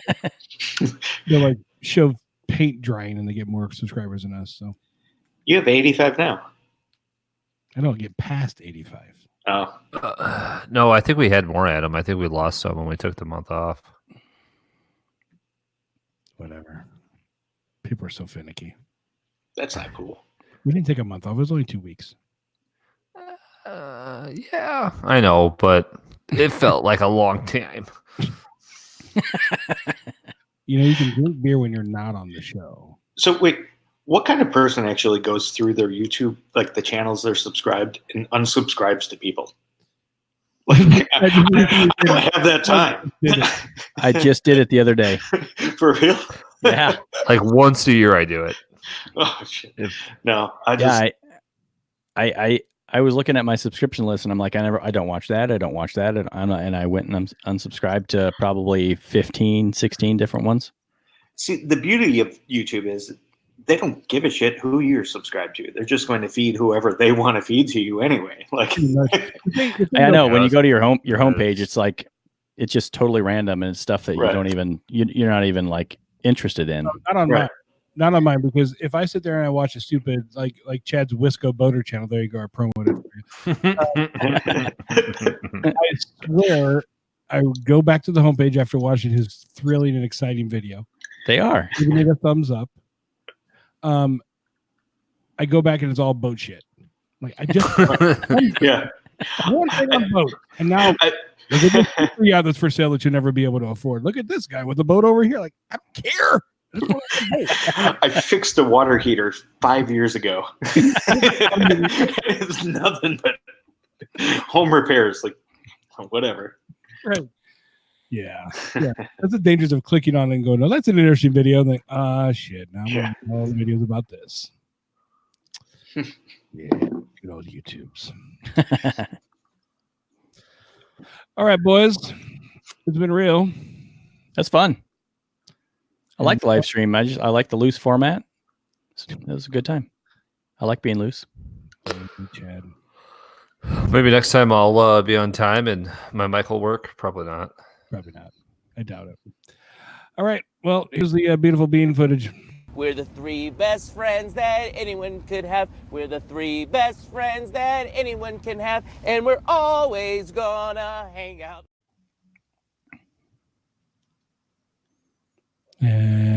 they like show paint drying and they get more subscribers than us. So You have 85 now. I don't get past 85. Oh. No, I think we had more, Adam. I think we lost some when we took the month off. Whatever. People are so finicky. That's not cool. We didn't take a month off. It was only 2 weeks. Yeah, I know, but it felt like a long time. You know, you can drink beer when you're not on the show. So wait, what kind of person actually goes through their YouTube, like the channels they're subscribed, and unsubscribes to people? Like, I don't have that time. I just did it the other day. For real? Yeah. Like once a year I do it. Oh shit. No, I I was looking at my subscription list, and I'm like, I don't watch that. I don't watch that. And I went and unsubscribed to probably 15, 16 different ones. See, the beauty of YouTube is they don't give a shit who you're subscribed to. They're just going to feed whoever they want to feed to you anyway. Like, I know when you go to your homepage, it's like it's just totally random, and it's stuff that you don't even you're not even like interested in. Not on mine. Not on mine, because if I sit there and I watch a stupid like Chad's Wisco Boater channel, there you go, I promoted it for you. I swear I would go back to the homepage after watching his thrilling and exciting video. They are giving it a thumbs up. I go back and it's all boat shit. Like I just one thing on boat, and now look at this yacht that's for sale that you'll never be able to afford. Look at this guy with the boat over here. Like I don't care. I fixed a water heater 5 years ago. It's nothing but home repairs, like whatever. Right. Yeah. That's the dangers of clicking on it and going, no, that's an interesting video. And like, shit. Now I'm going to all the videos about this. Yeah. Good old YouTubes. All right, boys. It's been real. That's fun. I like the live stream. I like the loose format. It was a good time. I like being loose. Chad. Maybe next time I'll be on time and my mic will work. Probably not. Probably not. I doubt it. All right. Well, here's the beautiful bean footage. We're the three best friends that anyone could have. We're the three best friends that anyone can have. And we're always gonna hang out. And